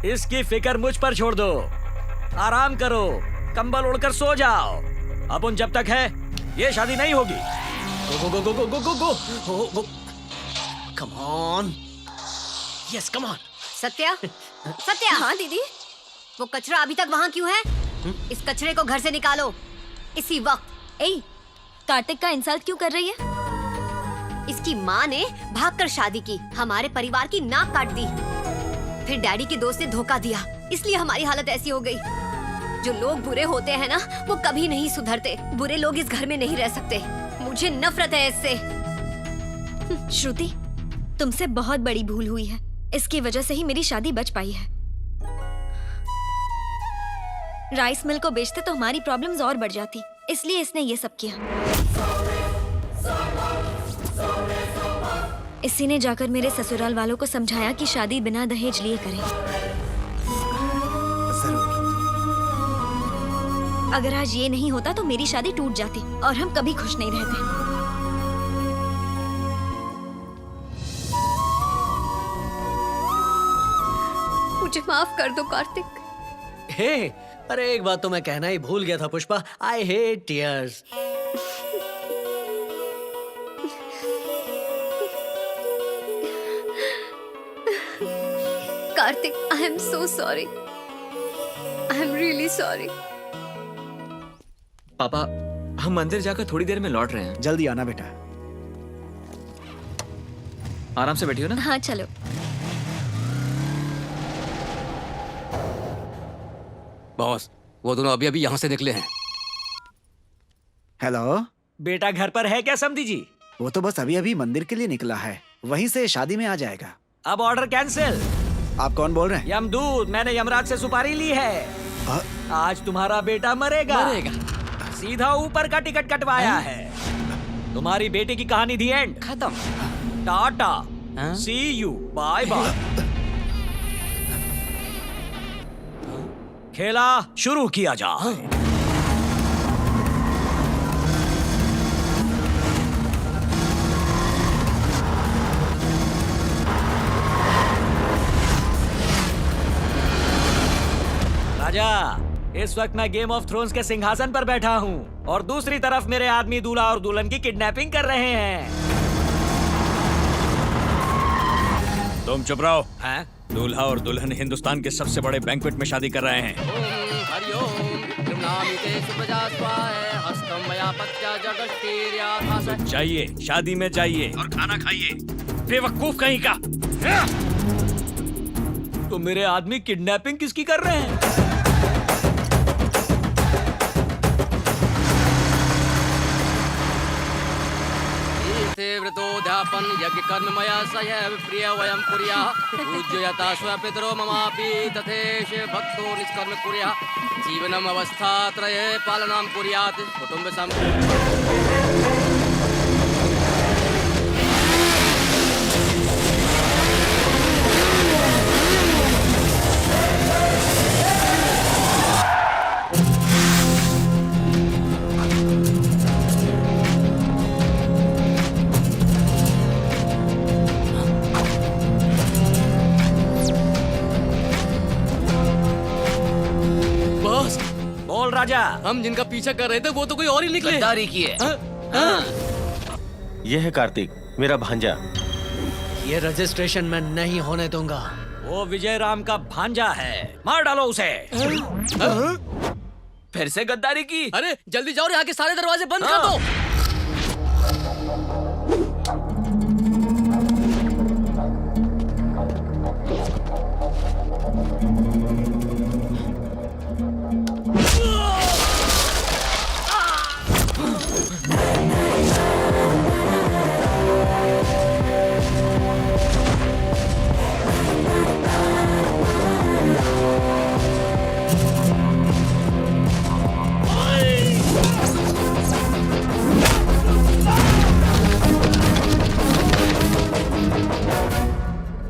इसकी फिक्र मुझ पर छोड़ दो। आराम करो, कंबल ओढ़कर सो जाओ। अपन जब तक है ये शादी नहीं होगी। Go go go go go go go go. Come on, yes come on. Satya, Satya. हाँ दीदी। वो कचरा अभी तक वहाँ क्यों है? इस कचरे को घर से निकालो इसी वक्त। ए, कार्तिक का इंसल्ट क्यों कर रही है? इसकी माँ ने भागकर शादी की, हमारे परिवार की नाक काट दी, फिर डैडी के दोस्त ने धोखा दिया, इसलिए हमारी हालत ऐसी हो गई। जो लोग बुरे होते हैं ना, वो कभी नहीं सुधरते। बुरे लोग इस घर में नहीं रह सकते। मुझे नफरत है इससे। श्रुति, तुमसे बहुत बड़ी भूल हुई है। इसकी वजह से ही मेरी शादी बच पाई है। राइस मिल को बेचते तो हमारी प्रॉब्लम्स और बढ़ जाती, इसलिए इसने ये सब किया। इसी ने जाकर मेरे ससुराल वालों को समझाया कि शादी बिना दहेज लिए करें। जरूर। अगर आज ये नहीं होता तो मेरी शादी टूट जाती और हम कभी खुश नहीं रहते। मुझे माफ कर दो कार्तिक। हे, अरे एक बात तो मैं कहना ही भूल गया था Pushpa. I hate tears. Kartik, I am so sorry. I am really sorry. पापा, हम मंदिर जाकर थोड़ी देर में लौट रहे हैं। जल्दी आना बेटा। आराम से बैठियो ना। हाँ चलो। बॉस, वो दोनों अभी अभी यहाँ से निकले हैं। हेलो। बेटा घर पर है क्या समधी जी? वो तो बस अभी अभी मंदिर के लिए निकला है, वहीं से शादी में आ जाएगा। अब ऑर्डर कैंसिल। आप कौन बोल रहे हैं? यमदूत, मैंने यमराज से सुपारी ली है। आज तुम्हारा बेटा मरेगा। सीधा ऊपर का टिकट कटवाया है। तुम्हारी बेटे की कहानी दी एंड खत्म। टाटा, सी यू, बाय बाय। खेला शुरू किया जाए। राजा, इस वक्त मैं गेम ऑफ थ्रोन्स के सिंहासन पर बैठा हूँ और दूसरी तरफ मेरे आदमी दूल्हा और दुल्हन की किडनैपिंग कर रहे हैं। तुम चुप रहो। हैं? दूल्हा और दुल्हन हिंदुस्तान के सबसे बड़े बैंक्वेट में शादी कर रहे हैं। तो जाइए, शादी में जाइए और खाना खाइए। बेवकूफ कहीं का। तो मेरे आदमी किडनैपिंग किसकी कर रहे हैं? व्रतोध्यापन यज्ञ कर्ममया सयैव प्रिय वयं कुर्याः पूज्यता स्वपितरो ममापि तथेष भक्तो निष्कर्म कुर्याः जीवनम् अवस्थात्रये पालनं कुर्यात् कुटुम्ब राजा, हम जिनका पीछा कर रहे थे वो तो कोई और ही निकले। गद्दारी की है। यह है कार्तिक, मेरा भांजा। ये रजिस्ट्रेशन मैं नहीं होने दूंगा। वो विजय राम का भांजा है, मार डालो उसे। फिर से गद्दारी की। अरे जल्दी जाओ, यहाँ के सारे दरवाजे बंद कर दो।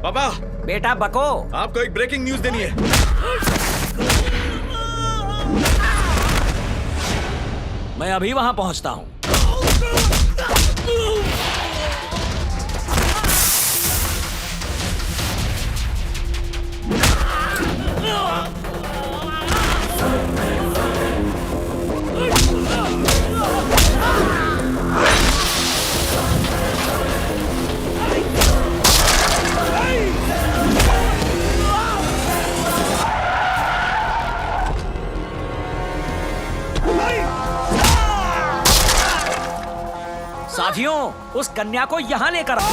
पापा, बेटा बको। आपको एक ब्रेकिंग न्यूज देनी है। मैं अभी वहां पहुंचता हूं। साथियों, उस कन्या को यहाँ लेकर आओ।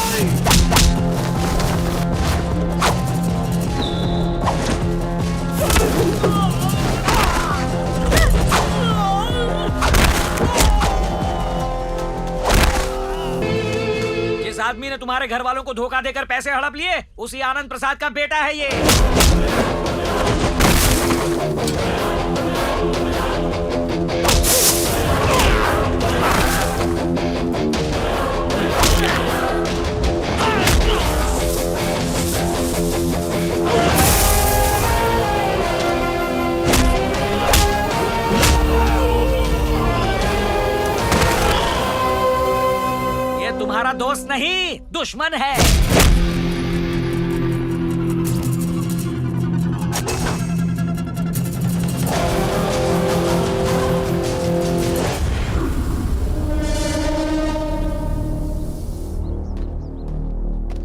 जिस आदमी ने तुम्हारे घर वालों को धोखा देकर पैसे हड़प लिए, उसी आनंद प्रसाद का बेटा है ये। तुम्हारा दोस्त नहीं, दुश्मन है।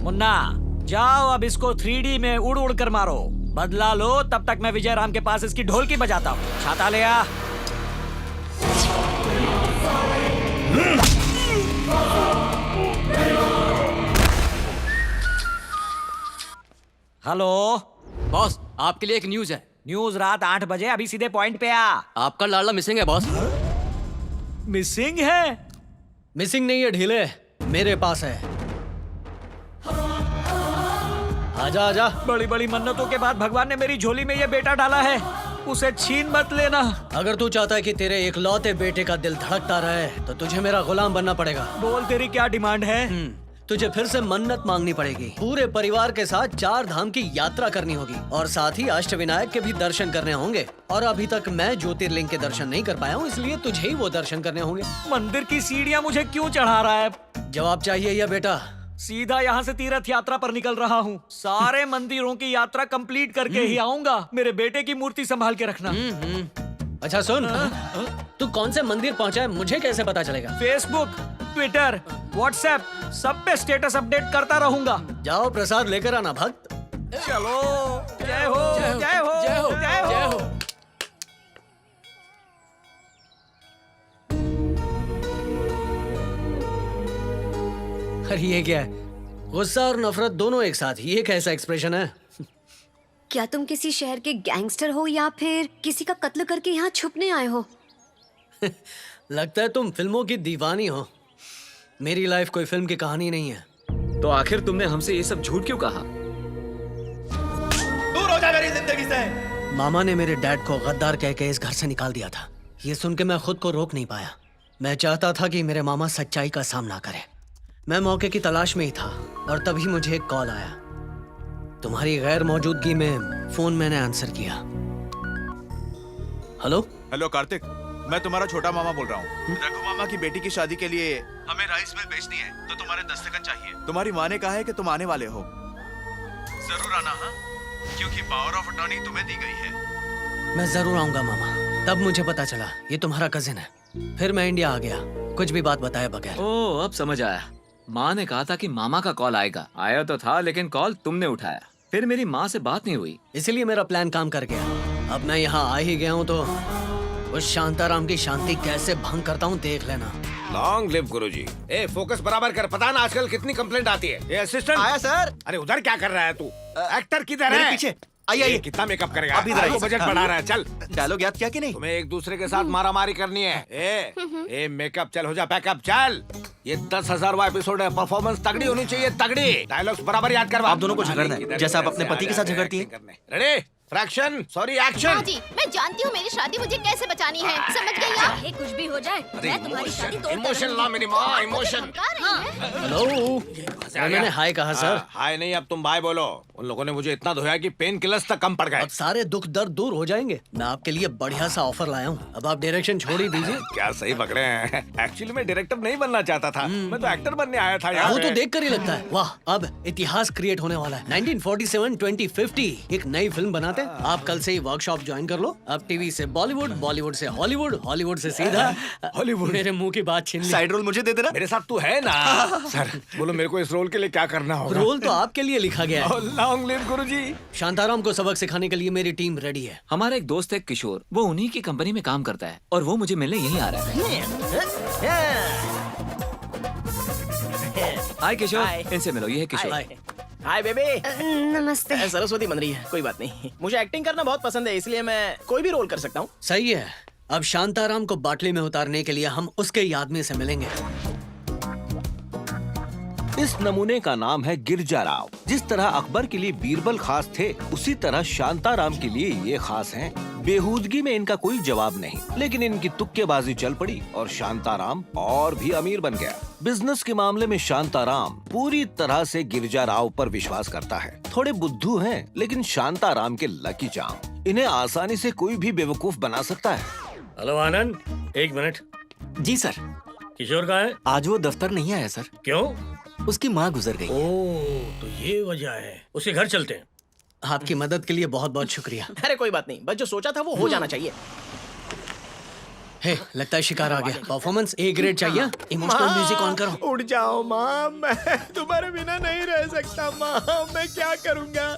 मुन्ना, जाओ अब इसको 3D में उड़ उड़ कर मारो। बदला लो, तब तक मैं विजय राम के पास इसकी ढोलकी बजाता हूँ। छाता ले आ। हेलो बॉस, आपके लिए एक न्यूज है। न्यूज रात 8 बजे, अभी सीधे पॉइंट पे आ। आपका लाडला मिसिंग है बॉस। मिसिंग है? मिसिंग नहीं है ढीले, मेरे पास है। आजा आजा। बड़ी बड़ी मन्नतों के बाद भगवान ने मेरी झोली में ये बेटा डाला है, उसे छीन मत लेना। अगर तू चाहता है कि तेरे इकलौते बेटे का दिल धड़कता रहे तो तुझे मेरा गुलाम बनना पड़ेगा। बोल, तेरी क्या डिमांड है? तुझे फिर से मन्नत मांगनी पड़ेगी। पूरे परिवार के साथ 4 धाम की यात्रा करनी होगी और साथ ही अष्टविनायक के भी दर्शन करने होंगे। और अभी तक मैं ज्योतिर्लिंग के दर्शन नहीं कर पाया हूँ, इसलिए तुझे ही वो दर्शन करने होंगे। मंदिर की सीढ़ियाँ मुझे क्यों चढ़ा रहा है? जवाब चाहिए या बेटा? सीधा यहाँ से तीर्थ यात्रा पर निकल रहा हूँ। सारे मंदिरों की यात्रा कंप्लीट करके ही आऊंगा। मेरे बेटे की मूर्ति संभाल के रखना। अच्छा सुन, तू कौन से मंदिर पहुँचा है मुझे कैसे पता चलेगा? फेसबुक, ट्विटर, व्हाट्सएप सब पे स्टेटस अपडेट करता रहूंगा। जाओ प्रसाद लेकर आना भक्त। चलो, जय हो जय हो जय हो जय हो। अरे ये क्या है? गुस्सा और नफरत दोनों एक साथ, ये कैसा एक्सप्रेशन है? क्या तुम किसी शहर के गैंगस्टर हो या फिर किसी का कत्ल करके यहाँ छुपने आए हो? लगता है तुम फिल्मों की दीवानी हो। मेरी लाइफ कोई फिल्म की कहानी नहीं है। तो आखिर तुमने हमसे ये सब झूठ क्यों कहा? दूर हो जा मेरी जिंदगी से। मामा ने मेरे डैड को गद्दार कह के इस घर से निकाल दिया था। ये सुन के मैं खुद को रोक नहीं पाया। मैं चाहता था कि मेरे मामा सच्चाई का सामना करें। मैं मौके की तलाश में ही था और तभी मुझे एक कॉल आया। तुम्हारी गैर मौजूदगी में फोन मैंने आंसर किया। हेलो हेलो कार्तिक, मैं तुम्हारा छोटा मामा बोल रहा हूँ। रघु मामा की बेटी की शादी के लिए हमें राइस मिल बेचनी है, तो तुम्हारे दस्तखत चाहिए। तुम्हारी माँ ने कहा है कि तुम आने वाले हो। जरूर आना, हाँ, क्योंकि पावर ऑफ अटॉर्नी तुम्हें दी गई है। मैं जरूर आऊंगा मामा। तब मुझे पता चला ये तुम्हारा कजिन है। फिर मैं इंडिया आ गया, कुछ भी बात बताए बगैर। ओह, अब समझ आया। माँ ने कहा था कि मामा का कॉल आएगा। आया तो था, लेकिन कॉल तुमने उठाया। फिर मेरी माँ से बात नहीं हुई। इसीलिए मेरा प्लान काम कर गया। अब मैं यहाँ आ ही गया हूँ तो उस शांताराम की शांति कैसे भंग करता हूँ देख लेना। लॉन्ग लिव गुरुजी। ए फोकस बराबर कर, पता ना आजकल कितनी कंप्लेंट आती है। ये असिस्टेंट आया सर। अरे उधर क्या कर रहा है तू? एक्टर किधर मेरे है? पीछे आइए आइए। कितना मेकअप करेगा? अभी इधर आइए। बजट बढ़ा रहा है। चल डायलॉग याद किया कि नहीं? तुम्हें एक दूसरे के साथ मारा मारी करनी है। ए मेकअप चल, हो जा पैकअप चल। ये 10,000वां एपिसोड है, परफॉर्मेंस तगड़ी होनी चाहिए, तगड़ी। डायलॉग्स बराबर याद करवा। आप दोनों को झगड़ना है, जैसा आप अपने पति के साथ झगड़ती हैं। रेडी? Fraction, sorry action. हाँ जी, मैं जानती हूँ मेरी शादी मुझे कैसे बचानी है, समझ गई आप? चाहे कुछ भी हो जाए, मैं तुम्हारी शादी तोड़ इमोशन ला मेरी माँ, इमोशन। हेलो, मैंने हाय कहा सर। हाय नहीं, अब तुम बाय बोलो। उन लोगों ने मुझे इतना धोया कि पेन किलर्स तक कम पड़ गए। अब सारे दुख दर्द दूर हो जाएंगे। मैं आपके लिए बढ़िया सा ऑफर लाया हूँ। अब आप डायरेक्शन छोड़ ही दीजिए। क्या सही पकड़े हैं। एक्चुअली मैं डायरेक्टर नहीं बनना चाहता था, मैं तो एक्टर बनने आया था यहाँ वो पे। तो देख कर ही लगता है। वाह, अब इतिहास क्रिएट होने वाला है। 1947, 2050 एक नई फिल्म बनाते हैं। आप कल से ही वर्कशॉप ज्वाइन कर लो। अब टीवी से बॉलीवुड, बॉलीवुड से हॉलीवुड, हॉलीवुड से सीधा हॉलीवुड। मेरे मुंह की बात छीन ली। साइड रोल मुझे दे देना। मेरे साथ तू है ना। सर बोलो मेरे को इस रोल के लिए क्या करना होगा? रोल तो आपके लिए लिखा गया है। लॉन्ग लिव गुरुजी। शांताराम को सबक सिखाने के लिए मेरी टीम रेडी है। हमारा एक दोस्त है किशोर, वो उन्हीं की कंपनी में काम करता है और वो मुझे मिलने यहीं आ रहा है। हाय किशोर, इनसे मिलो, ये है किशोर। Hi baby. नमस्ते। सरस्वती बन रही है, कोई बात नहीं। मुझे एक्टिंग करना बहुत पसंद है, इसलिए मैं कोई भी रोल कर सकता हूँ। सही है। अब शांताराम को बाटली में उतारने के लिए हम उसके ही आदमी से मिलेंगे। इस नमूने का नाम है गिरजा राव। जिस तरह अकबर के लिए बीरबल खास थे, उसी तरह शांताराम के लिए ये खास हैं। बेहूदगी में इनका कोई जवाब नहीं, लेकिन इनकी तुक्केबाजी चल पड़ी और शांताराम और भी अमीर बन गया। बिजनेस के मामले में शांताराम पूरी तरह से गिरजा राव पर विश्वास करता है। थोड़े बुद्धू हैं, लेकिन शांताराम के लकी चार्म। इन्हें आसानी से कोई भी बेवकूफ बना सकता है। हेलो आनंद, एक मिनट। जी सर। किशोर कहाँ है? आज वो दफ्तर नहीं आया सर। क्यों? उसकी माँ गुजर गई। ओह, तो ये वजह है। उसके घर चलते हैं। आपकी मदद के लिए बहुत बहुत शुक्रिया। अरे कोई बात नहीं, बस जो सोचा था वो हो जाना चाहिए। हे, लगता है शिकार आ गया। परफॉर्मेंस ए ग्रेड चाहिए। इमोशनल म्यूजिक ऑन करो। उठ जाओ माँ, मैं तुम्हारे बिना नहीं रह सकता माँ। मैं क्या करूँगा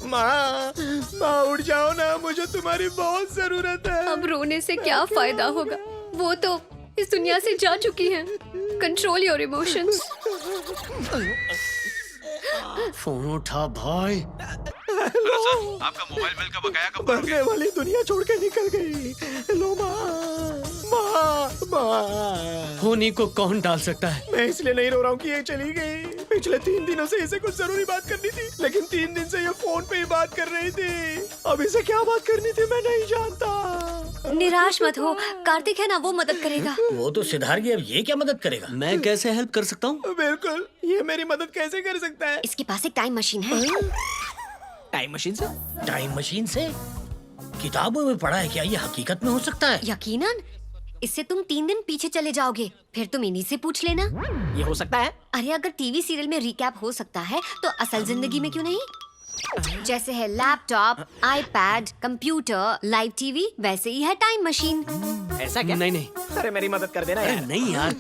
माँ उठ जाओ ना, मुझे तुम्हारी बहुत जरूरत है। अब रोने से क्या फायदा होगा, वो तो इस दुनिया से जा चुकी है। Control your emotions. फोन उठा भाई। आपका मोबाइल बिल का बकाया कब भरोगे? मरने वाली दुनिया छोड़ के निकल गई। हेलो माँ। होनी को कौन डाल सकता है? मैं इसलिए नहीं रो रहा हूँ कि ये चली गई। पिछले 3 दिनों से इसे कुछ जरूरी बात करनी थी, लेकिन 3 दिन से ये फोन पे ही बात कर रही थी। अब इसे क्या बात करनी थी मैं नहीं जानता। निराश मत हो, कार्तिक है ना, वो मदद करेगा। वो तो सिधार गया, अब ये क्या मदद करेगा? मैं कैसे हेल्प कर सकता हूँ? बिल्कुल, ये मेरी मदद कैसे कर सकता है? इसके पास एक टाइम मशीन है। टाइम मशीन से? टाइम मशीन से? किताबों में पढ़ा है क्या? ये हकीकत में हो सकता है? यकीनन। इससे तुम 3 दिन पीछे चले जाओगे, फिर तुम इन्हीं से पूछ लेना। ये हो सकता है? अरे अगर टीवी सीरियल में रिकैप हो सकता है, तो असल जिंदगी में क्यों नहीं? जैसे है laptop, iPad, computer, live TV, वैसे ही है टाइम मशीन। ऐसा क्या? नहीं। अरे मेरी मदद कर देना यार। नहीं यार,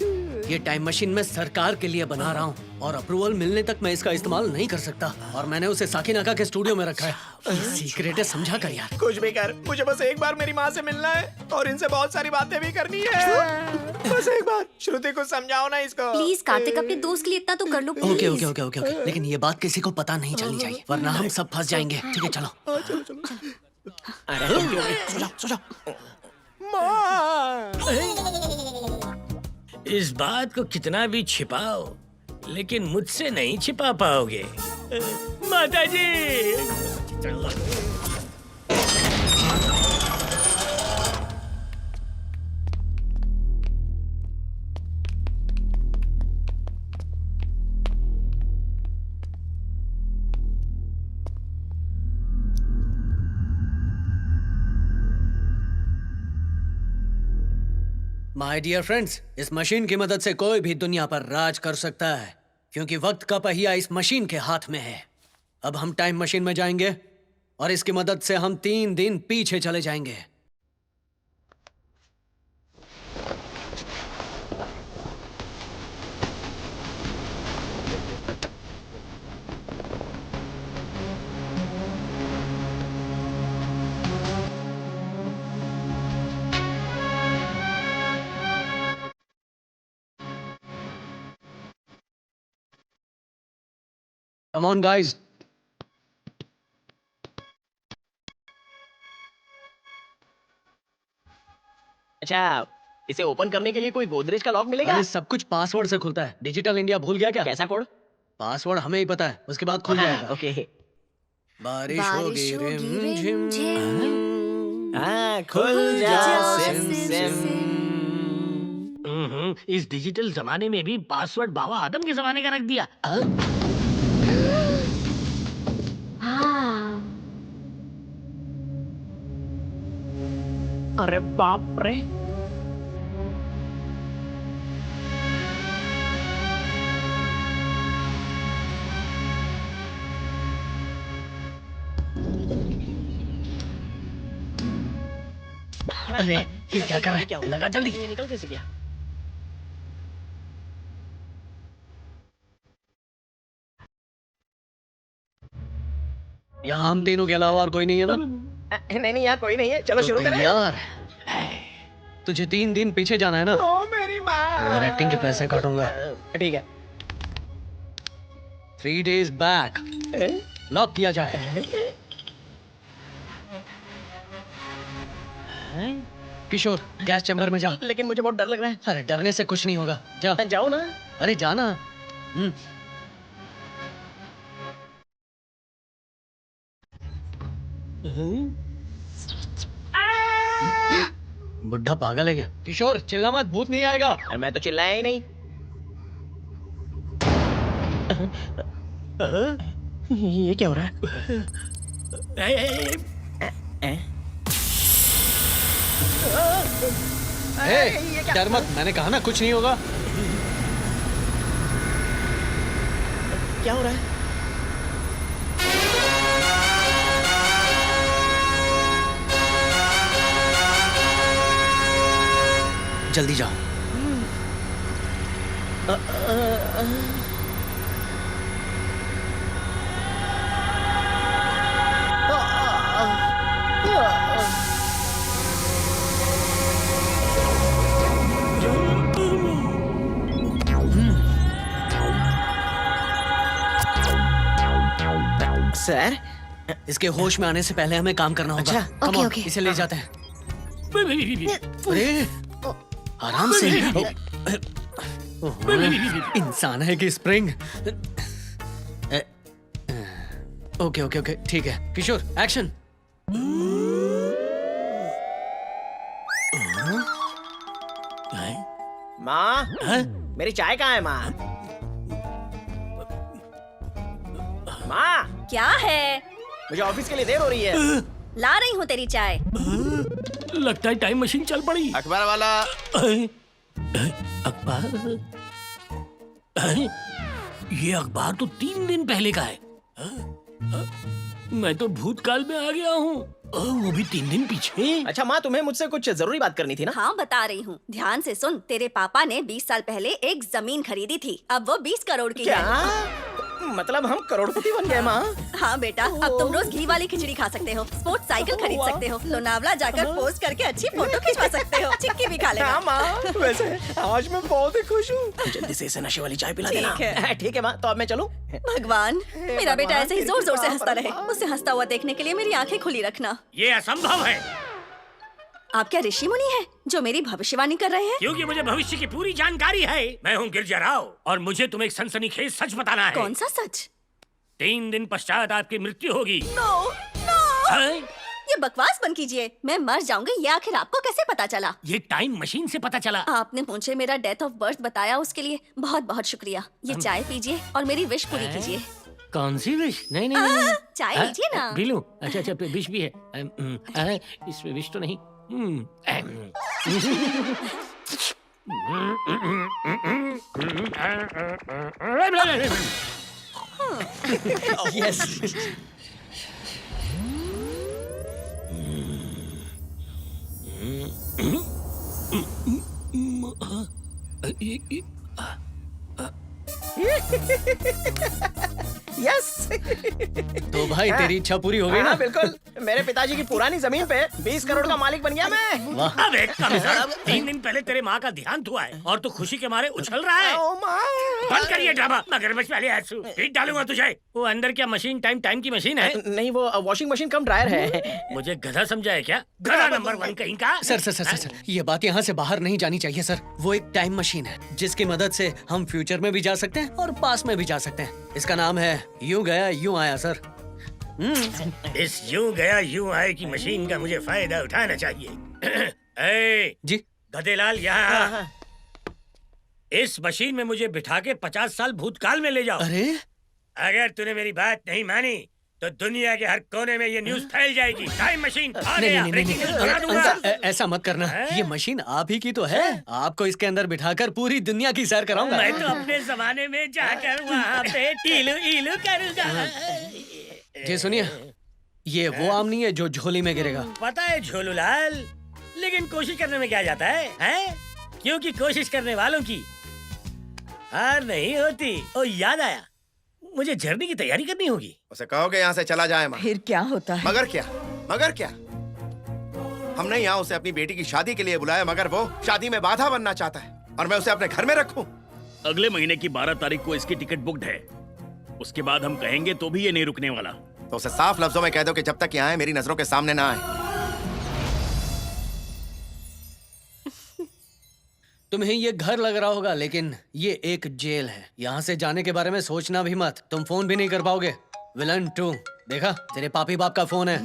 ये टाइम मशीन मैं सरकार के लिए बना रहा हूँ और अप्रूवल मिलने तक मैं इसका इस्तेमाल नहीं कर सकता। और मैंने उसे साकिनाका के स्टूडियो में रखा है। सीक्रेट है, समझा कर यार। कुछ भी कर, मुझे बस एक बार मेरी माँ से मिलना है और इनसे बहुत सारी बातें भी करनी है। बस एक बार श्रुति को समझाओ ना इसको। प्लीज कार्तिक, अपने दोस्त के लिए इतना तो कर लो। ओके। लेकिन ये बात किसी को पता नहीं चलनी चाहिए, वरना हम सब फंस जाएंगे। ठीक है, चलो। अरे सो जाओ। इस बात को कितना भी छिपाओ, लेकिन मुझसे नहीं छिपा पाओगे। माताजी। माय डियर फ्रेंड्स, इस मशीन की मदद से कोई भी दुनिया पर राज कर सकता है, क्योंकि वक्त का पहिया इस मशीन के हाथ में है। अब हम टाइम मशीन में जाएंगे और इसकी मदद से हम 3 दिन पीछे चले जाएंगे। Come on guys. अच्छा, इसे ओपन करने के लिए कोई गोदरेज का लॉक मिलेगा? अरे सब कुछ पासवर्ड से खुलता है। डिजिटल इंडिया भूल गया क्या? कैसा कोड? पासवर्ड हमें ही पता है, उसके बाद खुल जाएगा। ओके। बारिश होगी रिम झिम। खुल जा सिम सिम। इस डिजिटल जमाने में भी पासवर्ड बाबा आदम के जमाने का रख दिया। अरे बाप रे। अरे ये क्या कर रहा है? क्या लगा जल्दी निकल कैसे गया? यहाँ हम तीनों के अलावा और कोई नहीं है ना? नहीं यहाँ कोई नहीं है। चलो शुरू करें। यार तुझे 3 दिन पीछे जाना है ना? ओ मेरी माँ। एक्टिंग के पैसे काटूंगा। ठीक है। 3 days बैक लॉक किया जाए। किशोर गैस चैम्बर में जा। लेकिन मुझे बहुत डर लग रहा है। अरे डरने से कुछ नहीं होगा, जा। जाओ ना। अरे जाना। बुढ़ा पागल है क्या? किशोर चिल्ला मत, भूत नहीं आएगा। अरे मैं तो चिल्लाया ही नहीं। ये क्या हो रहा है? डर मत, मैंने कहा ना कुछ नहीं होगा। क्या हो रहा है? जल्दी जाओ। सर, इसके होश में आने से पहले हमें काम करना होगा। अच्छा, Come on, ओके। इसे ले जाते हैं। अरे आराम से। इंसान है कि स्प्रिंग? ओके ओके ओके ठीक है। किशोर एक्शन। माँ, मेरी चाय कहाँ है माँ? माँ, क्या है? मुझे ऑफिस के लिए देर हो रही है। ला रही हूँ तेरी चाय। लगता है टाइम मशीन चल पड़ी। अखबार वाला। अखबार? ये अखबार तो 3 दिन पहले का है। मैं तो भूतकाल में आ गया हूँ। वो भी 3 दिन पीछे। अच्छा माँ, तुम्हें मुझसे कुछ जरूरी बात करनी थी ना? हाँ बता रही हूँ, ध्यान से सुन। तेरे पापा ने 20 साल पहले एक जमीन खरीदी थी, अब वो 20 करोड़ की क्या? है। मतलब हम करोड़पति बन गए माँ? हाँ बेटा, अब तुम रोज घी वाली खिचड़ी खा सकते हो, स्पोर्ट्स साइकिल खरीद सकते हो, लोनावला जाकर पोस्ट करके अच्छी फोटो खिंचवा सकते हो, चिक्की भी खा लेना। हाँ माँ, वैसे आज मैं बहुत ही खुश हूँ। जल्दी से इसे नशे वाली चाय पिला देना। ठीक है माँ, तो अब मैं चलूँ? भगवान, मेरा बेटा ऐसे ही जोर जोर से हंसता रहे। उसे हंसता हुआ देखने के लिए मेरी आंखें खुली रखना। ये असंभव है। आप क्या ऋषि मुनि हैं जो मेरी भविष्यवाणी कर रहे हैं? क्योंकि मुझे भविष्य की पूरी जानकारी है। मैं हूँ गिरजा राव और मुझे तुम्हें एक सनसनीखेज सच बताना है। कौन सा सच? 3 दिन पश्चात आपकी मृत्यु होगी। No, no. ये बकवास बंद कीजिए, मैं मर जाऊंगी। ये आखिर आपको कैसे पता चला? ये टाइम मशीन से पता चला। आपने मुझे मेरा डेट ऑफ बर्थ बताया, उसके लिए बहुत बहुत शुक्रिया। ये चाय पीजिए और मेरी विश पूरी कीजिए। कौन सी विश? नहीं नहीं, नहीं। चाय लीजिए ना। पी लूं? अच्छा अच्छा, विश भी है। इसमें विश तो नहीं। यस। यस। 2 भाई तेरी इच्छा पूरी हो गई ना? हाँ, बिल्कुल। मेरे पिताजी की पुरानी जमीन पे 20 करोड़ का मालिक बन गया मैं। वाह। अबे कमीशन, 3 दिन पहले तेरे माँ का देहांत हुआ है और तू खुशी के मारे उछल रहा है। ओ माँ। बंद करिए ड्रामा, मगरमच्छ वाले आंसू पीट डालूंगा तुझे। वो अंदर क्या मशीन टाइम की मशीन है? नहीं, वो वॉशिंग मशीन कम ड्रायर है। मुझे गधा समझा है क्या? गधा नंबर 1 कहीं का। सर, ये बात यहाँ से बाहर नहीं जानी चाहिए सर। वो एक टाइम मशीन है जिसकी मदद से हम फ्यूचर में भी जा सकते हैं और पास्ट में भी जा सकते हैं। इसका नाम है यूं गया यूं आया सर। इस यूं गया यूं आए की मशीन का मुझे फायदा उठाना चाहिए। ए, जी गधेलाल यहाँ। इस मशीन में मुझे बिठा के 50 साल भूतकाल में ले जाओ। अरे अगर तूने मेरी बात नहीं मानी तो दुनिया के हर कोने में ये न्यूज़ फैल जाएगी। टाइम मशीन आ गया, ब्रेकिंग न्यूज़ बना दूंगा। ऐसा मत करना। ये मशीन आप ही की तो है। आपको इसके अंदर बिठाकर पूरी दुनिया की सैर कराऊंगा। मैं तो अपने जमाने में जाकर वहाँ पे टीलू ईलू करूंगा। जी सुनिए, ये वो आम नहीं है जो झोली में गिरेगा। पता है झोलूलाल, लेकिन कोशिश करने में क्या जाता है, हैं? क्योंकि कोशिश करने वालों की हार नहीं होती। ओ याद आया, मुझे जर्नी की तैयारी करनी होगी। उसे कहोगे यहाँ से चला जाए माँ। फिर क्या होता है? मगर क्या हमने यहाँ उसे अपनी बेटी की शादी के लिए बुलाया, मगर वो शादी में बाधा बनना चाहता है और मैं उसे अपने घर में रखूं। अगले महीने की 12 तारीख को इसकी टिकट बुक्ड है। उसके बाद हम कहेंगे तो भी ये नहीं रुकने वाला। तो उसे साफ लफ्जों में कह दो कि जब तक यहाँ है मेरी नजरों के सामने ना आए। तुम्हें ये घर लग रहा होगा, लेकिन ये एक जेल है। यहाँ से जाने के बारे में सोचना भी मत। तुम फोन भी नहीं कर पाओगे। विलन 2 देखा, तेरे पापी बाप का फोन है।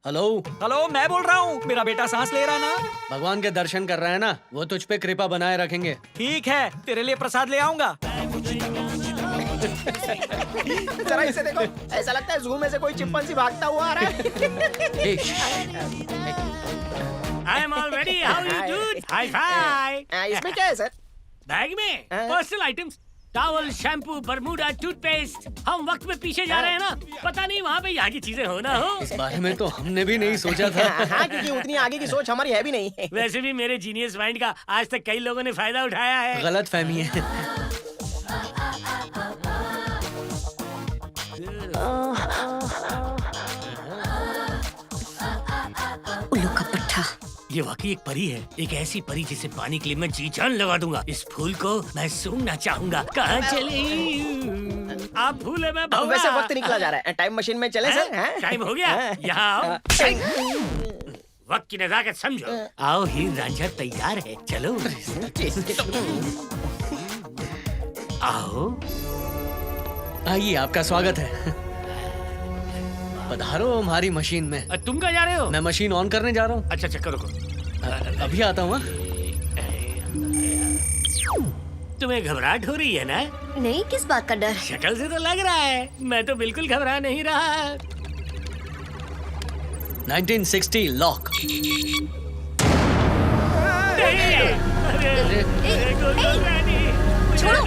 हेलो, मैं बोल रहा हूँ। मेरा बेटा सांस ले रहा है ना? भगवान के दर्शन कर रहा है ना, वो तुझ पे कृपा बनाए रखेंगे। ठीक है, तेरे लिए प्रसाद ले आऊंगा। जरा इसे देखो, ऐसा लगता है जू में से कोई चिंपैंजी भागता हुआ आ रहा है। I am all ready. How you doing? High five. इसमें क्या है सर? बैग में personal items, towel, shampoo, Bermuda, toothpaste. हम वक्त में पीछे जा रहे हैं ना, पता नहीं वहाँ पे यहाँ की चीजें हो ना हो। इस बारे में तो हमने भी नहीं सोचा था। हाँ, क्योंकि उतनी आगे की सोच हमारी है भी नहीं। वैसे भी मेरे जीनियस माइंड का आज तक कई लोगों ने फायदा उठाया है। गलत फहमी है। उल्लू का पट्टा। ये वाकई एक परी है, एक ऐसी परी जिसे पाने के लिए मैं जी जान लगा दूंगा। इस फूल को मैं सूंघना चाहूंगा। कहाँ चली आप फूल है, मैं भौरा। वैसे वक्त निकला जा रहा है, टाइम मशीन में चले सर। टाइम हो गया, यहाँ आओ। वक्त की नजाकत समझो। आओ, हीर रांझा तैयार है, चलो। आओ। आइए, आपका स्वागत है। पधारो हमारी मशीन में। तुम कहाँ जा रहे हो? मैं मशीन ऑन करने जा रहा हूँ। अच्छा, करो। अभी आता हूँ। तुम्हें घबराहट हो रही है ना? नहीं, किस बात का डर? शक्ल से तो लग रहा है। मैं तो बिल्कुल घबरा नहीं रहा। 1960 लॉक। छोड़ो,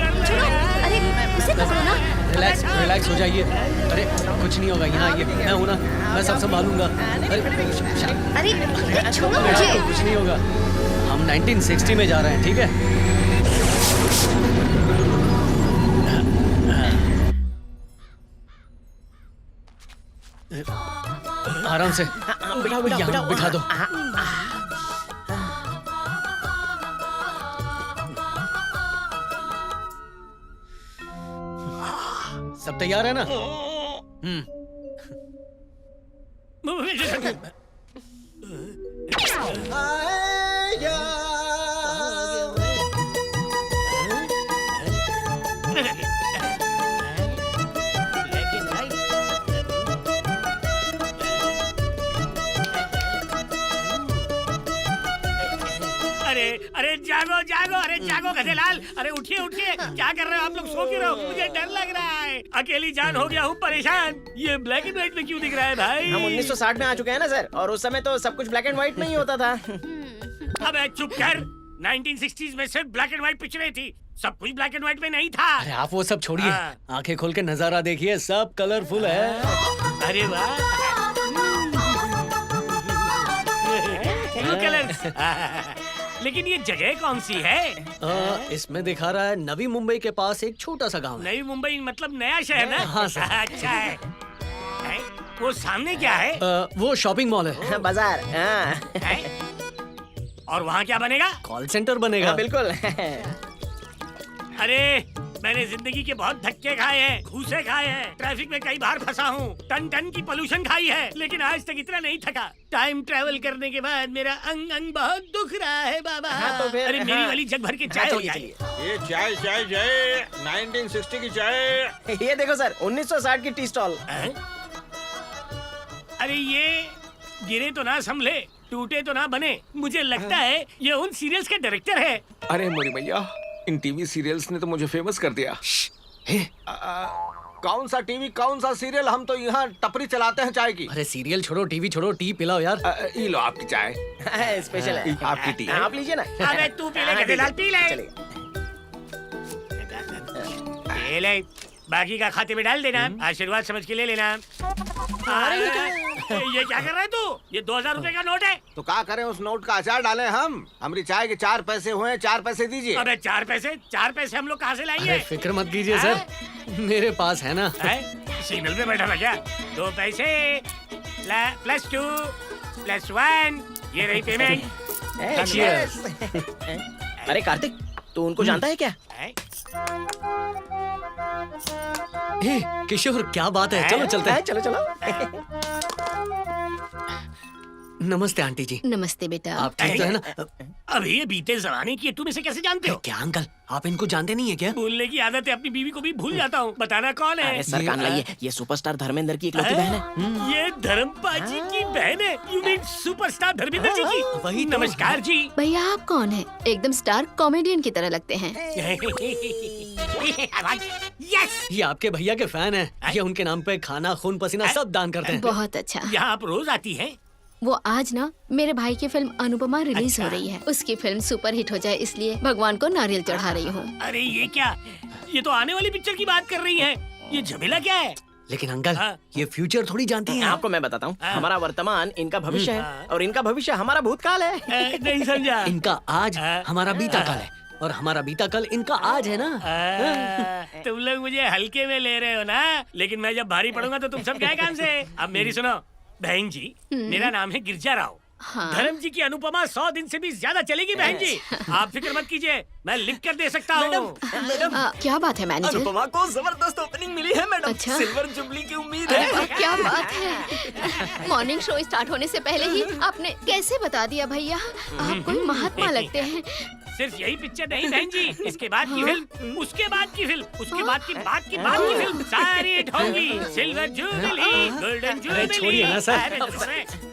अरे उसे पकड़ो ना। रिलैक्स हो जाइए। अरे कुछ नहीं होगा, यहाँ आइए, मैं हूँ ना, मैं सब संभालूंगा। अरे छोड़ो मुझे। कुछ नहीं होगा। हम 1960 में जा रहे हैं, ठीक है? आराम से यहाँ बिठा दो। सब तैयार है ना? अरे जागो, अरे जागो गधेलाल। अरे उठिए, क्या कर रहे हो आप लोग? सो क्यों रहे हो? मुझे डर लग रहा है। अकेली जान हो गया हूँ परेशान। ये ब्लैक एंड व्हाइट में क्यों दिख रहा है भाई? हम 1960 में आ चुके हैं ना सर, और उस समय तो सब कुछ ब्लैक एंड व्हाइट में ही होता था। अबे चुप कर। 1960s में सिर्फ ब्लैक एंड व्हाइट पिक्चरें थी, सब कुछ ब्लैक एंड व्हाइट में नहीं था। अरे आप वो सब छोड़िए, आंखें खोल के नजारा देखिए, सब कलरफुल है। अरे वाह, लेकिन ये जगह कौन सी है? इसमें दिखा रहा है नवी मुंबई के पास एक छोटा सा गांव है। नई मुंबई मतलब नया शहर ना? हाँ सर। अच्छा है। वो सामने क्या है? वो शॉपिंग मॉल है। बाजार। और वहाँ क्या बनेगा? कॉल सेंटर बनेगा। बिल्कुल। अरे मैंने जिंदगी के बहुत धक्के खाए हैं, घूसे खाए हैं, ट्रैफिक में कई बार फंसा हूँ, टन टन की पोल्यूशन खाई है, लेकिन आज तक इतना नहीं थका। टाइम ट्रैवल करने के बाद मेरा अंग अंग बहुत दुख रहा है बाबा। हाँ, तो फिर, अरे मेरी वाली जग भर के चाय हो जाए। ये चाय चाय चाय 1960 की चाय। ये देखो सर 1960 की टी स्टॉल। अरे ये गिरे तो ना संभले, टूटे तो ना बने। मुझे लगता है ये उन सीरियल्स के डायरेक्टर है। अरे मोरी भैया, इन टीवी सीरियल्स ने तो मुझे फेमस कर दिया। कौन सा टीवी कौन सा सीरियल, हम तो यहाँ टपरी चलाते हैं चाय की। अरे सीरियल छोड़ो, टीवी छोड़ो, टी पिलाओ यार। ये लो आपकी चाय। स्पेशल है। आपकी टी। आप लीजिए ना। अबे तू पी ले, गधेदार पी ले। ये ले, बाकी का खाते में डाल देना, आशीर्वाद समझ के ले लेना। ये क्या कर रहा है तू? ये 2000 रुपए का नोट है। तो क्या करें, उस नोट का अचार डालें हम। हमारी चाय के 4 पैसे हुए, 4 पैसे दीजिए। अबे 4 पैसे हम लोग कहाँ से लाएंगे? अरे फिक्र मत कीजिए सर, मेरे पास है ना। सिग्नल पे बैठा था क्या? 2 पैसे +2 +1, ये रही पेमेंट। अरे कार्तिक, तू उनको जानता है क्या? किशोर क्या बात है, चलो चलते हैं। चलो चलो। नमस्ते आंटी जी। नमस्ते बेटा। आप ठीक तो है ना? अभी ये बीते जमाने की, तुम इसे कैसे जानते हो? क्या अंकल, आप इनको जानते नहीं है क्या? भूलने की आदत है, अपनी बीवी को भी भूल जाता हूँ। बताना कौन है? अरे सर कान लाइए, ये सुपरस्टार धर्मेंद्र की इकलौती बहन है। ये धर्मपा जी की बहन है? You mean superstar Dharmendra ji की? वही तो। नमस्कार जी। भैया आप कौन है? एकदम स्टार कॉमेडियन की तरह लगते हैं। यस, ये आपके भैया के फैन है। ये उनके नाम पे खाना, खून पसीना सब दान करते हैं। बहुत अच्छा। यहाँ आप रोज आती हैं? वो आज ना मेरे भाई की फिल्म अनुपमा रिलीज हो रही है, उसकी फिल्म सुपर हिट हो जाए इसलिए भगवान को नारियल चढ़ा रही हूँ। अरे ये क्या, ये तो आने वाली पिक्चर की बात कर रही है। ये झमेला क्या है? लेकिन अंकल ये फ्यूचर थोड़ी जानती हैं। आपको मैं बताता हूँ, हमारा वर्तमान इनका भविष्य है और इनका भविष्य हमारा भूतकाल है। नहीं समझा। इनका आज हमारा बीता काल है और हमारा बीता कल इनका आज है ना। तुम लोग मुझे हल्के में ले रहे हो ना, लेकिन मैं जब भारी पड़ूंगा तो तुम सब क्या काम से। अब मेरी सुनो बहन जी, मेरा नाम है गिरजा राव। धर्म जी की अनुपमा 100 दिन से भी ज्यादा चलेगी बहन जी। आप फिक्र मत कीजिए, मैं लिख कर दे सकता हूँ। क्या बात है मैनेजर? अनुपमा को जबरदस्त ओपनिंग मिली है मैडम। अच्छा। सिल्वर जुबली की उम्मीद है। क्या बात है, मॉर्निंग शो स्टार्ट होने से पहले ही आपने कैसे बता दिया भैया? आप कोई महात्मा लगते हैं। सिर्फ यही पिक्चर नहीं बहन जी, इसके बाद की फिल्म, उसके बाद की फिल्म, उसके बाद की बात की बात की फिल्म सारी हिट होंगी। Silver jubilee, golden jubilee. छोड़िए ना सर।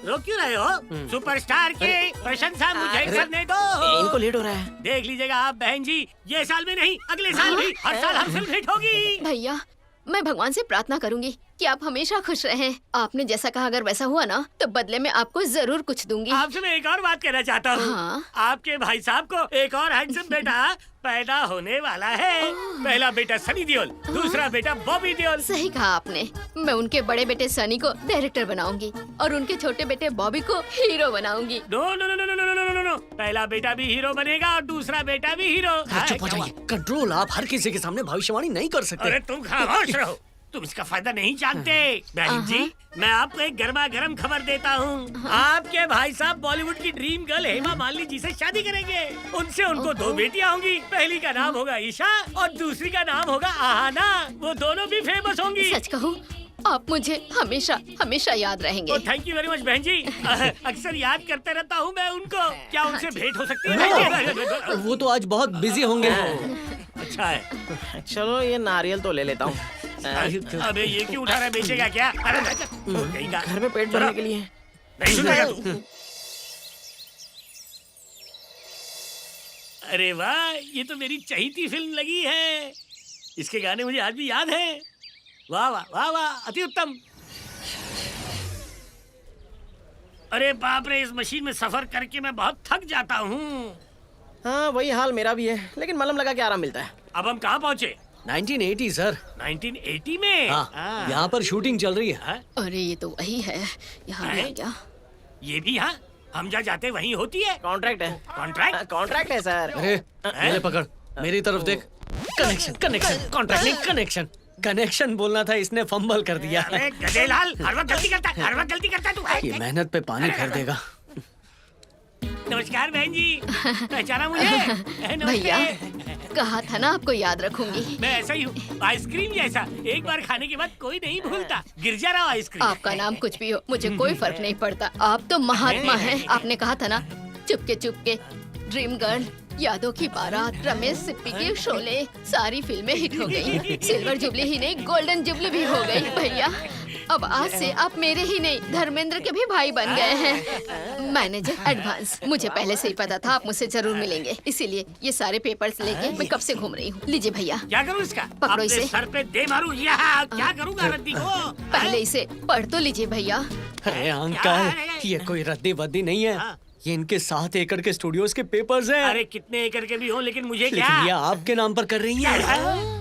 रोक क्यों रहे हो? सुपरस्टार की प्रशंसा मुझे करने दो। इनको लेट हो रहा है। देख लीजिएगा आप बहन जी, ये साल में नहीं अगले साल भी, हर साल हर फिल्म हिट होगी। भैया मैं भगवान से प्रार्थना करूंगी कि आप हमेशा खुश रहें। आपने जैसा कहा अगर वैसा हुआ ना तो बदले में आपको जरूर कुछ दूंगी। आपसे मैं एक और बात कहना चाहता हूँ। हाँ? आपके भाई साहब को एक और हैंडसम बेटा पैदा होने वाला है। पहला बेटा सनी देओल, दूसरा बेटा बॉबी देओल। सही कहा आपने। मैं उनके बड़े बेटे सनी को डायरेक्टर बनाऊंगी और उनके छोटे बेटे बॉबी को हीरो बनाऊंगी। No no no no no no no no no, पहला बेटा भी हीरो बनेगा और दूसरा बेटा भी हीरो। चुप हो जाइए, कंट्रोल। आप हर किसी के सामने भविष्यवाणी नहीं कर सकते। अरे तुम खामोश रहो, तुम इसका फायदा नहीं जानते। बहन जी मैं आपको एक गर्मा गर्म खबर देता हूँ। आपके भाई साहब बॉलीवुड की ड्रीम गर्ल हेमा मालिनी जी से शादी करेंगे। उनसे उनको 2 बेटियाँ होंगी। पहली का नाम होगा ईशा और दूसरी का नाम होगा आहाना। वो दोनों भी फेमस होंगी। सच कहूँ आप मुझे हमेशा हमेशा याद रहेंगे। थैंक यू वेरी मच बहन जी। अक्सर याद करते रहता हूँ मैं उनको। क्या उनसे भेंट हो सकती है? वो तो आज बहुत बिजी होंगे। अच्छा है, चलो ये नारियल तो ले लेता हूँ। अबे ये क्यों उठा रहा है, बेचेगा क्या? अरे घर में पेट भरने के लिए। नहीं सुनेगा तू। अरे वाह, ये तो मेरी चहीती फिल्म लगी है। इसके गाने मुझे आज भी याद है। वाह वाह वाह वाह, अति उत्तम। अरे बाप रे, इस मशीन में सफर करके मैं बहुत थक जाता हूँ। हाँ वही हाल मेरा भी है, लेकिन मलहम लगा के आराम मिलता है। अब हम कहाँ पहुँचे? 1980 सर। 1980 में? हाँ, यहाँ पर शूटिंग चल रही है। अरे ये तो वही है, यहाँ भी आ गया। ये भी यहाँ? हम जहाँ जाते वहीं होती है। कॉन्ट्रैक्ट है। कॉन्ट्रैक्ट? कॉन्ट्रैक्ट है सर। अरे मेरे पकड़, मेरी तरफ देख। कनेक्शन कनेक्शन, कॉन्ट्रैक्ट नहीं कनेक्शन। कनेक्शन बोलना था, इसने फंबल कर दिया। अरे गधेलाल, हर वक्त गलती करता है, हर वक्त गलती करता है तू। ये मेहनत पे पानी फेर देगा। नमस्कार बहन जी, पहचाना मुझे? नमस्ते। भैया कहा था ना आपको याद रखूंगी। मैं ऐसा ही हूँ, आइसक्रीम जैसा, एक बार खाने के बाद कोई नहीं भूलता। गिरजा आइसक्रीम। आपका नाम कुछ भी हो, मुझे कोई फर्क नहीं पड़ता। आप तो महात्मा हैं। आपने कहा था ना, चुपके चुपके, ड्रीम गर्ल, यादों की बारात, रमेश सिप्पी की शोले, सारी फिल्में हिट हो गई। सिल्वर जुबली ही नहीं, गोल्डन जुबली भी हो गई। भैया अब आज से आप मेरे ही नहीं, धर्मेंद्र के भी भाई बन गए हैं। मैनेजर एडवांस, मुझे पहले से ही पता था आप मुझसे जरूर मिलेंगे, इसीलिए ये सारे पेपर्स लेके मैं कब से घूम रही हूँ। लीजिए भैया। क्या करूँ इसका? पकड़ो अपने इसे। सर पे दे मारूं या क्या करूँगा रद्दी को? पहले इसे पढ़ तो लीजिए भैया। अरे अंकल, ये कोई रद्दी वद्दी नहीं है, ये इनके 7 एकड़ के स्टूडियोज के पेपर्स हैं। अरे कितने एकड़ के भी हो, लेकिन मुझे क्या? लेकिन ये आपके नाम पर कर रही है।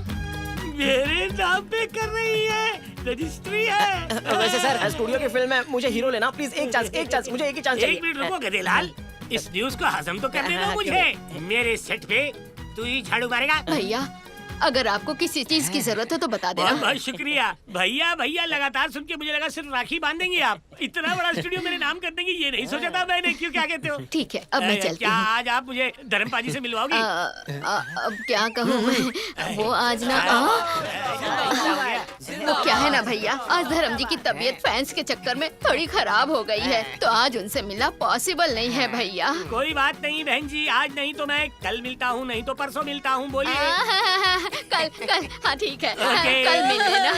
मेरे नाम पे कर रही है, रजिस्ट्री है। वैसे सर, स्टूडियो की फिल्म है, मुझे हीरो लेना प्लीज। एक चांस, मुझे एक ही चांस चाहिए। एक मिनट रुको गधेलाल, इस न्यूज को हजम तो करने दो मुझे। मेरे सेट पे तू ही झाड़ू मारेगा? भैया अगर आपको किसी चीज की जरूरत है तो बता देना। बहुत बहुत शुक्रिया भैया। भैया लगातार सुन के मुझे लगा सिर्फ राखी बांध देंगे आप। इतना बड़ा स्टूडियो मेरे नाम कर देंगे ये नहीं सोचा था मैंने। क्यों, क्या कहते हो? ठीक है, अब मैं चलती क्या हूँ। आज आप मुझे धर्मपाजी से मिलवाओगी? अब क्या कहूँ मैं, वो आज ना वो क्या है ना भैया, आज धर्म जी की तबीयत फैंस के चक्कर में थोड़ी खराब हो गई है, तो आज उनसे मिलना पॉसिबल नहीं है भैया। कोई बात नहीं बहन जी, आज नहीं तो मैं कल मिलता हूँ, नहीं तो परसों मिलता हूँ। बोलिए। कल हाँ ठीक है, ओके। कल मिल लेना।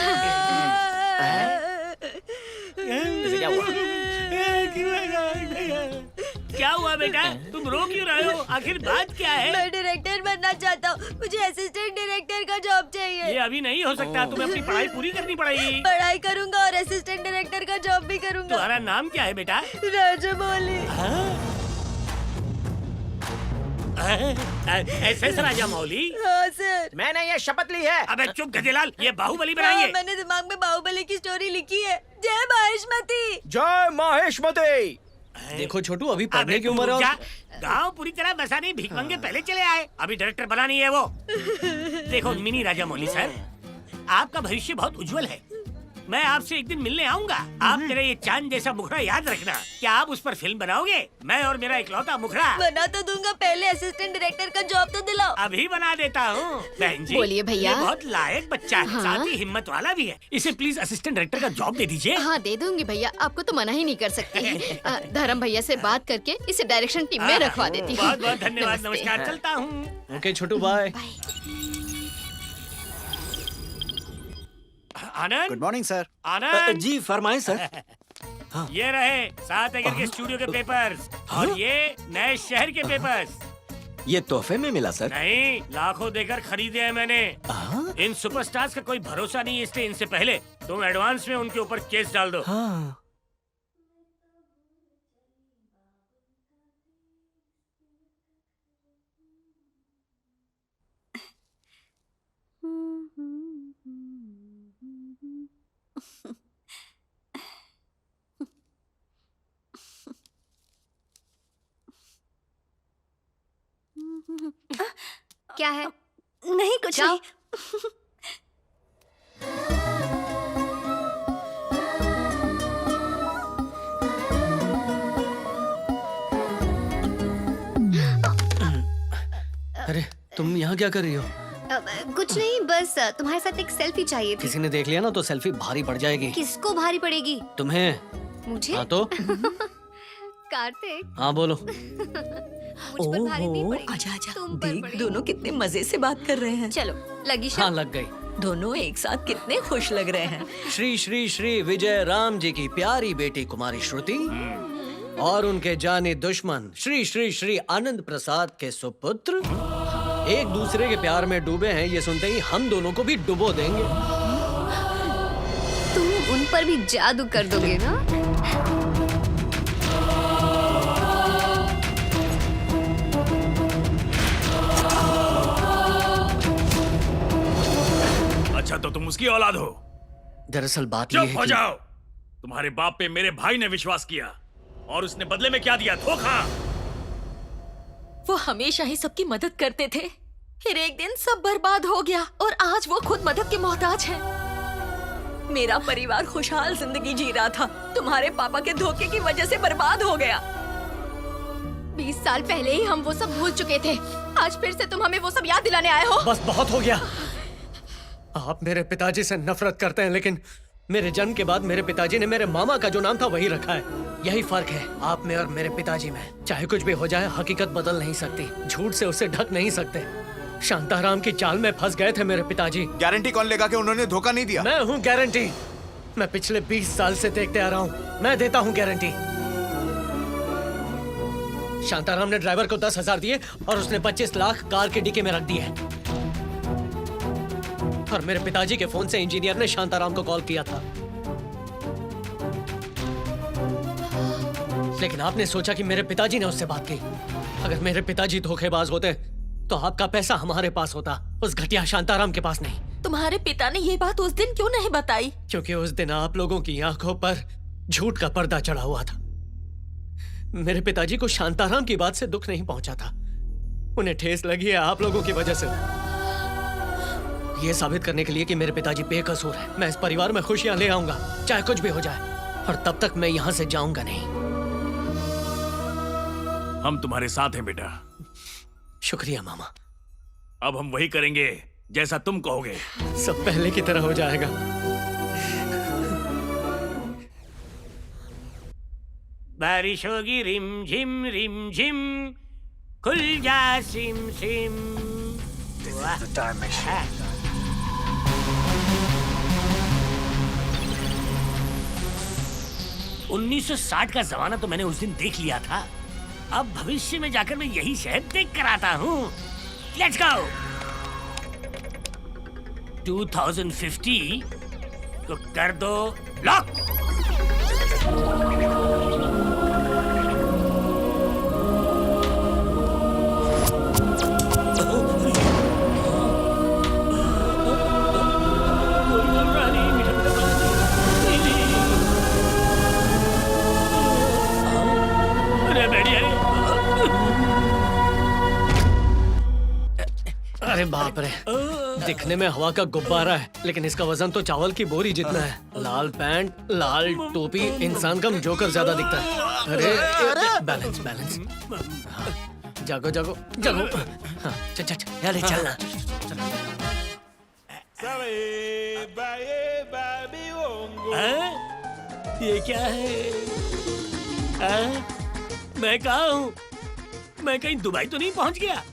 क्या हुआ बेटा, तुम रो क्यों रहे हो? आखिर बात क्या है? मैं डायरेक्टर बनना चाहता हूँ, मुझे असिस्टेंट डायरेक्टर का जॉब चाहिए। ये अभी नहीं हो सकता, तुम्हें अपनी पढ़ाई पूरी करनी पड़ेगी। पढ़ाई करूँगा और असिस्टेंट डायरेक्टर का जॉब भी करूँगा। तुम्हारा नाम क्या है बेटा? राजामौली। SS राजामौली? हाँ सर। मैंने ये शपथ ली है। अबे चुप गधेलाल, ये बाहुबली बनाइए। हाँ, मैंने दिमाग में बाहुबली की स्टोरी लिखी है। जय महेशमती। जय महेशमती। देखो छोटू, अभी पढ़ने की उम्र है। गांव पूरी तरह बसा नहीं, भीख मांगे पहले चले आए, अभी डायरेक्टर बना नहीं है वो। देखो मिनी राजामौली सर, आपका भविष्य बहुत उज्जवल है। मैं आपसे एक दिन मिलने आऊंगा। आप मेरा ये चांद जैसा मुखड़ा याद रखना। क्या आप उस पर फिल्म बनाओगे? मैं और मेरा इकलौता मुखड़ा। बना तो दूंगा, पहले असिस्टेंट डायरेक्टर का जॉब तो दिलाओ। अभी बना देता हूँ। बहन जी बोलिए भैया। ये बहुत लायक बच्चा है, हाँ। साथ ही हिम्मत वाला भी है। इसे प्लीज असिस्टेंट डायरेक्टर का जॉब दे दीजिए। हाँ दे दूंगी भैया, आपको तो मना ही नहीं कर सकती। धर्म भैया से बात करके इसे डायरेक्शन टीम में रखवा देती हूँ। बहुत बहुत धन्यवाद, नमस्ते। नमस्कार, चलता हूँ। ओके छोटू, bye. Anand. Good morning sir. Anand ji फरमाएं सर। ये रहे 7 एकड़ के स्टूडियो के पेपर्स और ये नए शहर के पेपर्स। ये तोहफे में मिला सर? नहीं, लाखों देकर खरीदे हैं मैंने। इन सुपरस्टार्स का कोई भरोसा नहीं है, इसलिए इनसे पहले तुम एडवांस में उनके ऊपर केस डाल दो। हाँ। क्या है? नहीं कुछ जाओ। नहीं। अरे तुम यहाँ क्या कर रही हो? कुछ नहीं, बस तुम्हारे साथ एक सेल्फी चाहिए थी। किसी ने देख लिया ना तो सेल्फी भारी पड़ जाएगी। किसको भारी पड़ेगी? तुम्हें। मुझे? हाँ तो कार्तिक, हाँ बोलो। मुझ पर भारी नहीं पड़ेगी। आजा आजा, तुम पर देख पड़ेगी। दोनों कितने मजे से बात कर रहे हैं। चलो लगी हाँ शाम। लग गई। दोनों एक साथ कितने खुश लग रहे हैं। श्री श्री श्री विजय राम जी की प्यारी बेटी कुमारी श्रुति और उनके जाने दुश्मन श्री श्री श्री आनंद प्रसाद के सुपुत्र एक दूसरे के प्यार में डूबे हैं। ये सुनते ही हम दोनों को भी डुबो देंगे। तुम उन पर भी जादू कर दोगे ना? अच्छा तो तुम उसकी औलाद हो? दरअसल बात ये चुप है हो कि जाओ। तुम्हारे बाप पे मेरे भाई ने विश्वास किया और उसने बदले में क्या दिया? धोखा। वो हमेशा ही सबकी मदद करते थे, फिर एक दिन सब बर्बाद हो गया और आज वो खुद मदद के मोहताज हैं। मेरा परिवार खुशहाल जिंदगी जी रहा था, तुम्हारे पापा के धोखे की वजह से बर्बाद हो गया। 20 साल पहले ही हम वो सब भूल चुके थे। आज फिर से तुम हमें वो सब याद दिलाने आए हो। बस बहुत हो गया। आप मेरे पिताजी से नफरत करते हैं, लेकिन मेरे जन्म के बाद मेरे पिताजी ने मेरे मामा का जो नाम था वही रखा है। यही फर्क है आप में और मेरे पिताजी में। चाहे कुछ भी हो जाए, हकीकत बदल नहीं सकती, झूठ से उसे ढक नहीं सकते। शांताराम की चाल में फंस गए थे मेरे पिताजी। गारंटी कौन लेगा कि उन्होंने धोखा नहीं दिया? मैं हूँ गारंटी। मैं पिछले 20 साल से देखते आ रहा हूँ, मैं देता हूँ गारंटी। शांताराम ने ड्राइवर को 10,000 दिए और उसने 25 लाख कार के डिक्की में रख दिए। और मेरे पिताजी के फोन से इंजीनियर ने शांताराम को कॉल किया था, लेकिन आपने सोचा कि मेरे पिताजी ने उससे बात की। अगर मेरे पिताजी धोखेबाज होते तो आपका पैसा हमारे पास होता, उस घटिया शांताराम के पास नहीं। तुम्हारे पिता ने ये बात उस दिन क्यों नहीं बताई? क्योंकि उस दिन आप लोगों की आंखों पर झूठ का पर्दा चढ़ा हुआ था। मेरे पिताजी को शांताराम की बात से दुख नहीं पहुंचा था, उन्हें ठेस लगी है आप लोगों की वजह से। ये साबित करने के लिए कि मेरे पिताजी बेकसूर है, मैं इस परिवार में खुशियां ले आऊंगा, चाहे कुछ भी हो जाए। और तब तक मैं यहाँ से जाऊंगा नहीं। हम तुम्हारे साथ हैं बेटा। शुक्रिया मामा। अब हम वही करेंगे जैसा तुम कहोगे। सब पहले की तरह हो जाएगा। बारिश होगी रिम झिम, खुल जा सिम सिम। वाह। 1960 का जमाना तो मैंने उस दिन देख लिया था। अब भविष्य में जाकर मैं यही शहर देख कर आता हूँ। Let's go. 2050 को कर दो लॉक। अरे बाप रे, दिखने में हवा का गुब्बारा है, लेकिन इसका वजन तो चावल की बोरी जितना है। लाल पैंट, लाल टोपी, इंसान कम जोकर ज्यादा दिखता है। अरे बैलेंस बैलेंस। हाँ, जागो जागो जागो। हाँ, चल चल चल, यार चलना। ये क्या है? मैं कहाँ हूँ? मैं कहीं दुबई तो नहीं पहुँच गया?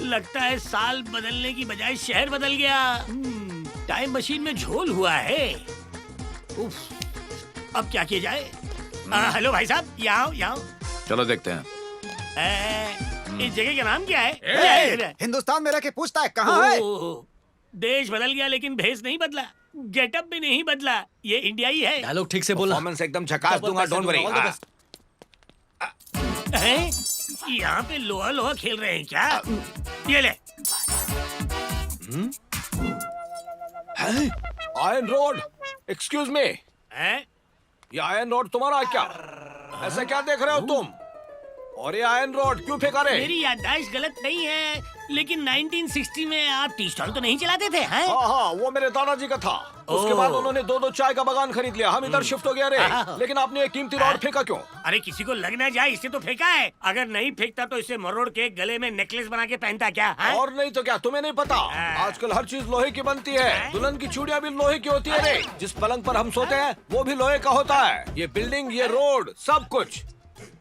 लगता है साल बदलने की बजाय शहर बदल गया। टाइम मशीन में झोल हुआ है। उफ, अब क्या किया जाए? हेलो भाई साहब, यहाँ यहाँ। चलो देखते हैं। इस जगह का नाम क्या है? हिंदुस्तान में रह के पूछता है कहाँ है? देश बदल गया लेकिन भेस नहीं बदला, गेटअप भी नहीं बदला। ये इंडिया ही है। डायलॉग ठीक से बोलना। परफॉर्मेंस एकदम झकास दूंगा, डोंट वरी। यहाँ पे लोहा लोहा खेल रहे हैं क्या? ये ले। Iron rod, excuse me. ये आयरन रोड तुम्हारा है क्या? ऐसा क्या देख रहे हो तुम? और ये आयरन रोड क्यों फेंका रहे? मेरी याददाश्त गलत नहीं है, लेकिन 1960 में आप टी स्टॉल तो नहीं चलाते थे? हैं? हाँ, वो मेरे दादाजी का था। उसके बाद उन्होंने 2-2 चाय का बागान खरीद लिया। हम इधर शिफ्ट हो गया रे। लेकिन आपने ये कीमती रॉड फेंका क्यों? अरे किसी को लग ना जाए इससे तो फेंका है। अगर नहीं फेंकता तो इसे मरोड़ के गले में नेकलेस बना के पहनता क्या? और नहीं तो क्या, तुम्हें नहीं पता? आजकल हर चीज लोहे की बनती है। दुल्हन की चूड़ियां भी लोहे की होती है रे। जिस पलंग पर हम सोते हैं वो भी लोहे का होता है। ये बिल्डिंग, ये रोड, सब कुछ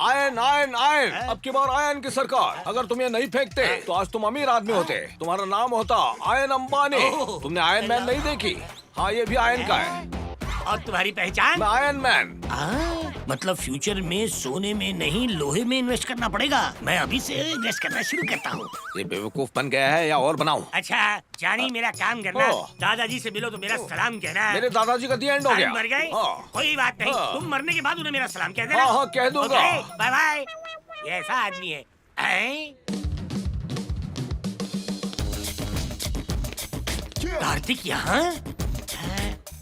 आयन आयन आयन। अब की बार आयन की सरकार। अगर तुम ये नहीं फेंकते तो आज तुम अमीर आदमी होते। तुम्हारा नाम होता आयन अंबानी। तुमने आयन मैन नहीं देखी? हाँ, ये भी आयन का है। और तुम्हारी पहचान? मैं आयन मैन। मतलब फ्यूचर में सोने में नहीं लोहे में इन्वेस्ट करना पड़ेगा। मैं अभी से इन्वेस्ट करना शुरू करता हूँ। ये बेवकूफ बन गया है या और बनाऊं? अच्छा जानी, मेरा काम करना। दादाजी से मिलो तो मेरा सलाम कहना। मेरे दादाजी का दी एंड हो गया। मर गए? कोई बात नहीं, तुम मरने के बाद उन्हें मेरा सलाम कह देना। हाँ, कह दूंगा। Bye bye. ये ऐसा आदमी है। कार्तिक यहाँ?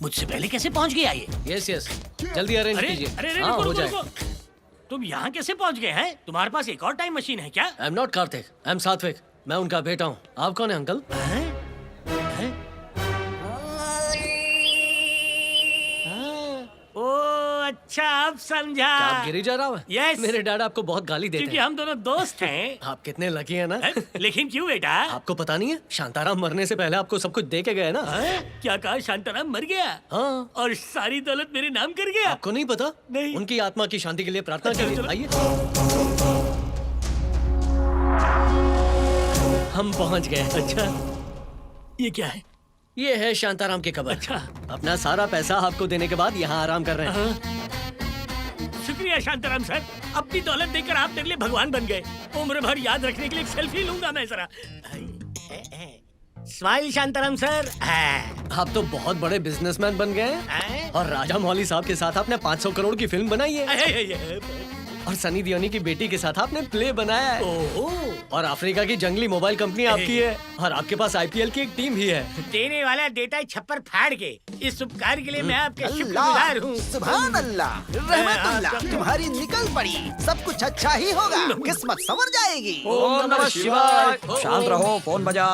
मुझसे पहले कैसे पहुँच गया ये? यस यस, जल्दी अरेंज कीजिए। अरे हाँ, हो जाए। तुम यहाँ कैसे पहुँच गए हैं? तुम्हारे पास एक और टाइम मशीन है क्या? I am not Kartik, I am सात्विक। मैं उनका बेटा हूँ। आप कौन है अंकल? ओ अच्छा, अब समझा। क्या आप गिरिजा राव हैं? यस। मेरे डैड आपको बहुत गाली देते क्योंकि हैं। हम दोनों दोस्त हैं। आप कितने लकी हैं ना। लेकिन क्यों बेटा? आपको पता नहीं है, शांताराम मरने से पहले आपको सब कुछ दे के गए ना। क्या कहा? शांताराम मर गया? हाँ। और सारी दौलत मेरे नाम कर गया? आपको नहीं पता? नहीं। उनकी आत्मा की शांति के लिए प्रार्थना करिए। आइए, हम पहुंच गए। अच्छा, ये क्या है? ये है शांताराम की कब्र। अच्छा। अपना सारा पैसा आपको देने के बाद यहाँ आराम कर रहे हैं। शुक्रिया शांताराम सर, अपनी दौलत देकर आप मेरे लिए भगवान बन गए। उम्र भर याद रखने के लिए एक सेल्फी लूंगा मैं जरा। Smile Shantaram sir. आप तो बहुत बड़े बिजनेसमैन बन गए हैं और राजा मौली साहब के साथ आपने 500 करोड़ की फिल्म बनाई है और सनी देओल की बेटी के साथ आपने प्ले बनाया है और अफ्रीका की जंगली मोबाइल कंपनी आपकी है और आपके पास आईपीएल की एक टीम भी है। देने वाला देता छप्पर फाड़ के। इस उपकार के लिए मैं आपके शुक्रगुजार हूँ। सुभान अल्लाह, रहमतुल्लाह, तुम्हारी निकल पड़ी, सब कुछ अच्छा ही होगा, किस्मत संवर जाएगी। ओम नमः शिवाय। शांत रहो, फोन बजा।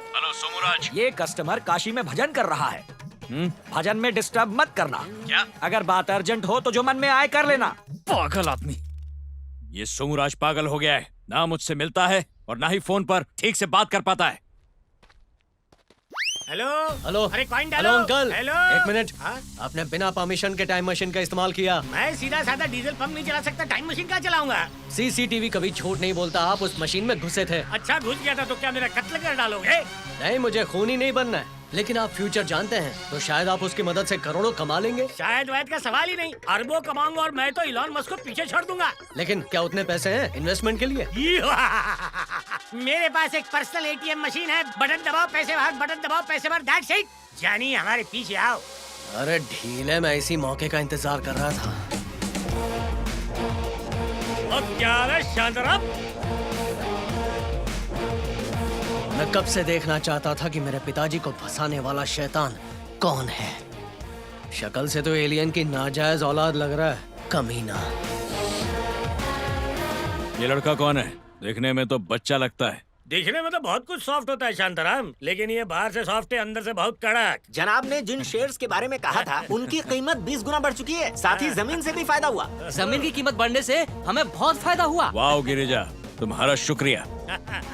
हेलो सोमराज। ये कस्टमर काशी में भजन कर रहा है। भजन में डिस्टर्ब मत करना। क्या? अगर बात अर्जेंट हो तो जो मन में आए कर लेना। पागल आदमी, ये सोमराज पागल हो गया है। ना मुझसे मिलता है और ना ही फोन पर ठीक से बात कर पाता है। Hello hello. अरे कॉइन हेलो डालो। अंकल। हेलो। एक मिनट। आपने बिना परमिशन के टाइम मशीन का इस्तेमाल किया। मैं सीधा साधा डीजल पंप नहीं चला सकता, टाइम मशीन कहाँ चलाऊंगा? सीसीटीवी कभी झूठ नहीं बोलता। आप उस मशीन में घुसे थे। अच्छा, घुस गया था तो क्या मेरा कत्ल कर डालोगे? नहीं, मुझे खूनी नहीं बनना है, लेकिन आप फ्यूचर जानते हैं तो शायद आप उसकी मदद से करोड़ों कमा लेंगे। शायद वैद का सवाल ही नहीं, अरबों कमाऊंगा और मैं तो इलॉन मस्क को पीछे छोड़ दूंगा। लेकिन क्या उतने पैसे हैं इन्वेस्टमेंट के लिए? मेरे पास एक पर्सनल एटीएम मशीन है। बटन दबाओ पैसे बाहर, बटन दबाओ पैसे बाहर, दैट्स इट। जानी हमारे पीछे आओ। अरे ढीले, मैं इसी मौके का इंतजार कर रहा था। और क्या है शांताराम? मैं कब से देखना चाहता था कि मेरे पिताजी को फंसाने वाला शैतान कौन है। शक्ल से तो एलियन की नाजायज औलाद लग रहा है, कमीना। ये लड़का कौन है? देखने में तो बच्चा लगता है। दिखने में तो बहुत कुछ सॉफ्ट होता है शांताराम, लेकिन ये बाहर से सॉफ्ट है, अंदर से बहुत कड़क। जनाब ने जिन शेयर्स के बारे में कहा था उनकी कीमत 20 गुना बढ़ चुकी है। साथ ही जमीन से भी फायदा हुआ। जमीन की कीमत बढ़ने से हमें बहुत फायदा हुआ। वाह गिरिजा, तुम्हारा शुक्रिया।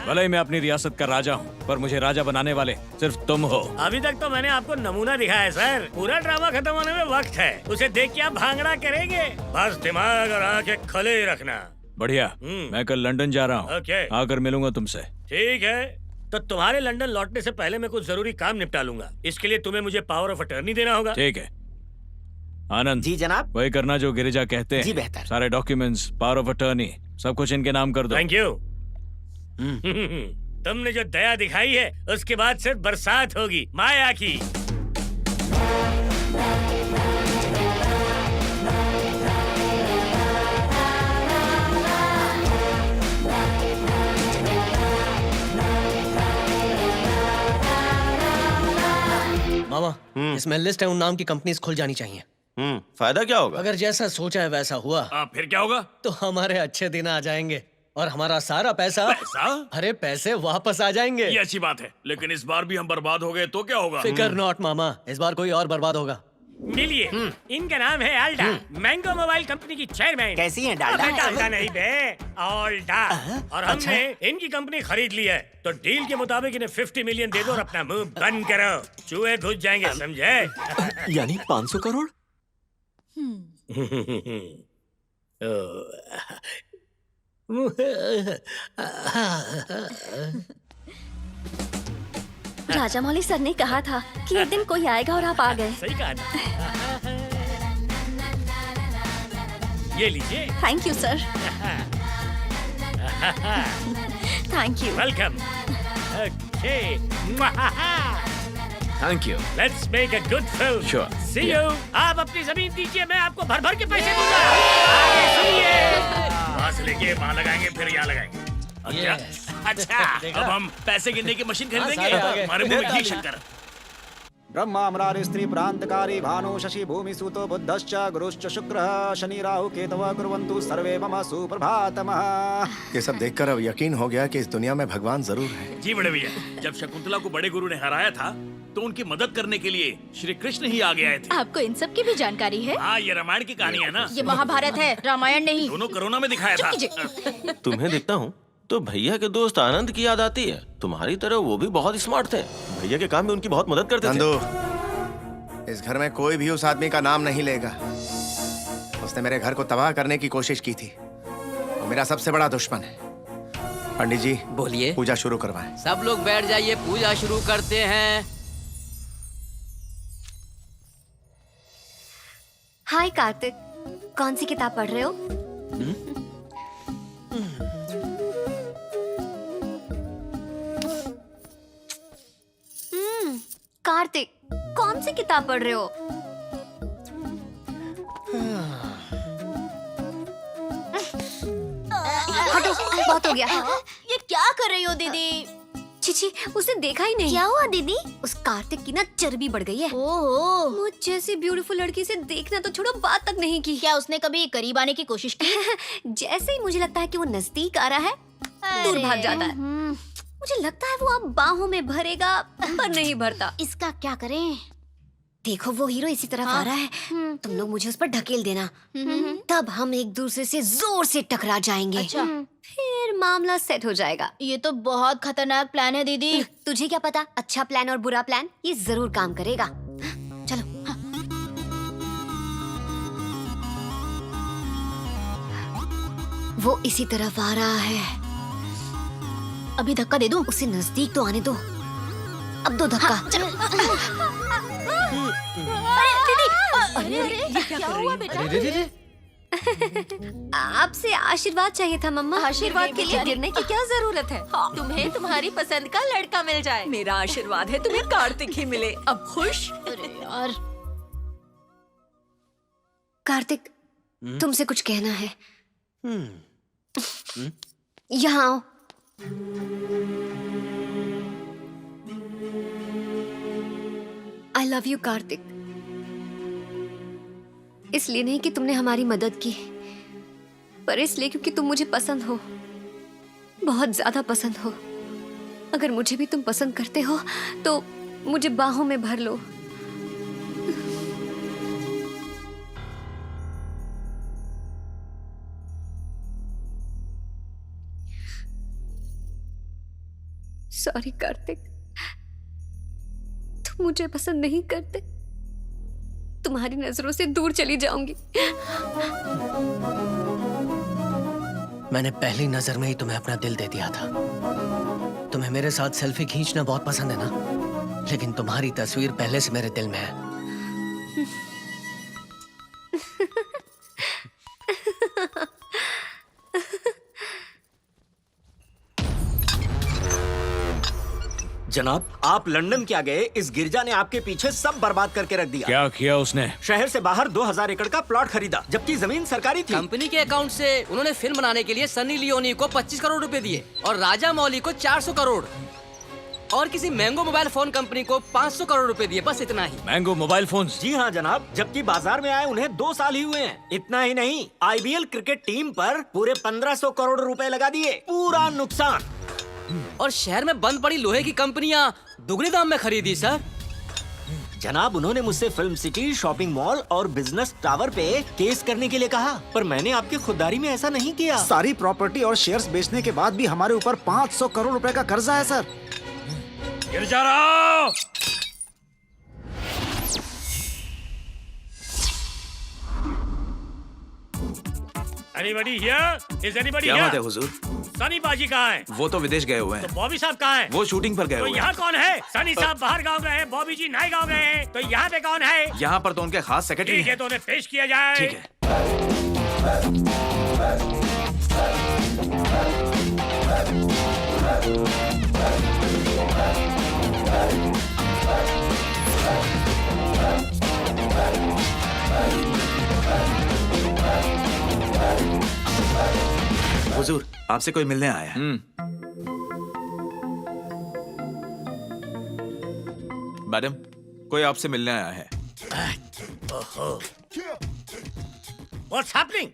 भले ही मैं अपनी रियासत का राजा हूँ, पर मुझे राजा बनाने वाले सिर्फ तुम हो। अभी तक तो मैंने आपको नमूना दिखाया है सर। पूरा ड्रामा खत्म होने में वक्त है, उसे देख के आप भांगड़ा करेंगे। बस दिमाग और आंखें खुले रखना। बढ़िया। मैं कल लंदन जा रहा हूँ। ओके। आकर मिलूंगा तुमसे। ठीक है, तो तुम्हारे लंदन लौटने से पहले मैं कुछ जरूरी काम निपटा लूंगा। इसके लिए तुम्हें मुझे पावर ऑफ अटर्नी देना होगा। ठीक है आनंद। जी जनाब। वही करना जो गिरिजा कहते हैं। जी बेहतर। सारे डॉक्यूमेंट्स, पावर ऑफ अटर्नी, सब कुछ इनके नाम कर दो। Thank you. तुमने जो दया दिखाई है उसके बाद सिर्फ बरसात होगी माया की। मामा, इसमें लिस्ट है, उन नाम की कंपनीज खुल जानी चाहिए। फायदा क्या होगा? अगर जैसा सोचा है वैसा हुआ फिर क्या होगा? तो हमारे अच्छे दिन आ जाएंगे और हमारा सारा पैसा अरे पैसे वापस आ जाएंगे। ये अच्छी बात है, लेकिन इस बार भी हम बर्बाद हो गए तो क्या होगा? फिकर नॉट मामा, इस बार कोई और बर्बाद होगा। मिलिए, इनका नाम है आल्डा, मैंगो मोबाइल कंपनी की चेयरमैन। कैसी है डाल्डा? डाल्डा नहीं बे, आल्डा। और हमने इनकी कंपनी खरीद ली है, तो डील के मुताबिक इन्हें 50 मिलियन दे दो और अपना मुंह बंद करो। चूहे घुस जाएंगे, समझे? यानी 500 करोड़? राजा मौली सर ने कहा था कि एक दिन कोई आएगा और आप आ गए। सही कहा था। ये लीजिए। Thank you sir. Thank you. Welcome. Okay. Thank you. Let's make a good film. Sure. See you. आप अपनी जमीन दीजिए, मैं आपको भर भर के पैसे दूंगा। आगे सुनिए। वहाँ से लेके वहाँ लगाएंगे, फिर यहाँ लगाएंगे। अच्छा, अब हम पैसे गिनने की मशीन हाँ, खरीदेंगे। सारे आ गए। हमारे मुंह में घी शक्कर। ब्रह्मा मुरारी स्त्री प्रांतकारी भानु शशि भूमि सूतो बुद्धश्च गुरुश्च शुक्रः शनि राहु केतवः कुर्वन्तु सर्वे मम सुप्रभातमः। ये सब देखकर अब यकीन हो गया कि इस दुनिया में भगवान जरूर है। जी बड़े भैया, जब शकुंतला को बड़े गुरु ने हराया था तो उनकी मदद करने के लिए श्री कृष्ण ही आगे आए थे। आपको इन सब की भी जानकारी है? हाँ, ये रामायण की कहानी है ना। ये महाभारत है, रामायण नहीं। दोनों कोरोना में दिखाया था। तुम्हें देखता हूँ तो भैया के दोस्त आनंद की याद आती है। तुम्हारी तरह वो भी बहुत स्मार्ट थे, भैया के काम में उनकी बहुत मदद करते थे। इस घर में कोई भी उस आदमी का नाम नहीं लेगा। उसने मेरे घर को तबाह करने की कोशिश की थी। वो मेरा सबसे बड़ा दुश्मन है। पंडित जी बोलिए। पूजा शुरू करवाएं। सब लोग बैठ जाइए, पूजा शुरू करते हैं। हाय कार्तिक, कौन सी किताब पढ़ रहे हो? कार्तिक, कौन सी किताब पढ़ रहे हो? हटो, बहुत हो गया। ये क्या कर रही हो दीदी? चिची, उसने देखा ही नहीं। क्या हुआ दीदी? उस कार्तिक की ना चर्बी बढ़ गई है। ओहो, मुझ जैसी ब्यूटीफुल लड़की से देखना तो छोड़ो, बात तक नहीं की। क्या उसने कभी करीब आने की कोशिश की? जैसे ही मुझे लगता है कि वो नजदीक आ रहा है, दूर भाग जाता है। मुझे लगता है वो अब बाहों में भरेगा, पर नहीं भरता। इसका क्या करें? देखो वो हीरो इसी तरफ आ रहा है, तुम लोग मुझे उस पर ढकेल देना, तब हम एक दूसरे से जोर से टकरा जाएंगे। अच्छा। फिर मामला सेट हो जाएगा। ये तो बहुत खतरनाक प्लान है दीदी। तुझे क्या पता, अच्छा प्लान और बुरा प्लान ये जरूर काम करेगा। चलो। वो इसी तरफ आ रहा है। अभी धक्का दे दूं? उसे नजदीक तो आने दो। अब दो धक्का। अरे क्या हुआ बेटा? आपसे आशीर्वाद चाहिए था मम्मा। आशीर्वाद के लिए गिरने की क्या जरूरत है? तुम्हें तुम्हारी पसंद का लड़का मिल जाए। मेरा आशीर्वाद है तुम्हें कार्तिक ही मिले। अब खुश? अरे यार, कार्तिक, तुमसे कुछ कहना है। यहाँ आओ। I love you Kartik. इसलिए नहीं कि तुमने हमारी मदद की, पर इसलिए क्योंकि तुम मुझे पसंद हो, बहुत ज्यादा पसंद हो। अगर मुझे भी तुम पसंद करते हो तो मुझे बाहों में भर लो। सॉरी कार्तिक, तुम मुझे पसंद नहीं करते। तुम्हारी नजरों से दूर चली जाऊंगी। मैंने पहली नजर में ही तुम्हें अपना दिल दे दिया था। तुम्हें मेरे साथ सेल्फी खींचना बहुत पसंद है ना, लेकिन तुम्हारी तस्वीर पहले से मेरे दिल में है। जनाब, आप लंदन क्या गए, इस गिरजा ने आपके पीछे सब बर्बाद करके रख दिया। क्या किया उसने? शहर से बाहर 2000 एकड़ का प्लॉट खरीदा, जबकि जमीन सरकारी थी। कंपनी के अकाउंट से उन्होंने फिल्म बनाने के लिए सनी लियोनी को 25 करोड़ रुपए दिए और राजा मौली को 400 करोड़ और किसी मैंगो मोबाइल फोन कंपनी को 500 करोड़ रुपए दिए। बस इतना ही। Mango mobile phone? जी हाँ जनाब, जबकि बाजार में आए उन्हें 2 साल ही हुए हैं। इतना ही नहीं, IBL क्रिकेट टीम पर पूरे 1500 करोड़ रुपए लगा दिए। पूरा नुकसान। और शहर में बंद पड़ी लोहे की कंपनियां दुगने दाम में खरीदी सर। जनाब, उन्होंने मुझसे फिल्म सिटी, शॉपिंग मॉल और बिजनेस टावर पे केस करने के लिए कहा, पर मैंने आपकी खुददारी में ऐसा नहीं किया। सारी प्रॉपर्टी और शेयर्स बेचने के बाद भी हमारे ऊपर 500 करोड़ रुपए का कर्जा है सर। गिर जा रहा। Anybody here? Is anybody क्या here? बात है हुजूर? सनी बाजी कहाँ है? वो तो विदेश गए हुए हैं। तो बॉबी साहब कहाँ है? वो शूटिंग पर गए तो हुए हैं। यहाँ कौन है? सनी साहब बाहर गाँव गए हैं, बॉबी जी नए गाँव गए हैं, तो यहाँ पे कौन है? यहाँ पर तो उनके खास सेक्रेटरी ठीक है, हैं। तो उन्हें पेश किया जाए। ठीक है। हुजूर, आपसे कोई मिलने आया है। मैडम, कोई आपसे मिलने आया है। ओहो, What's happening?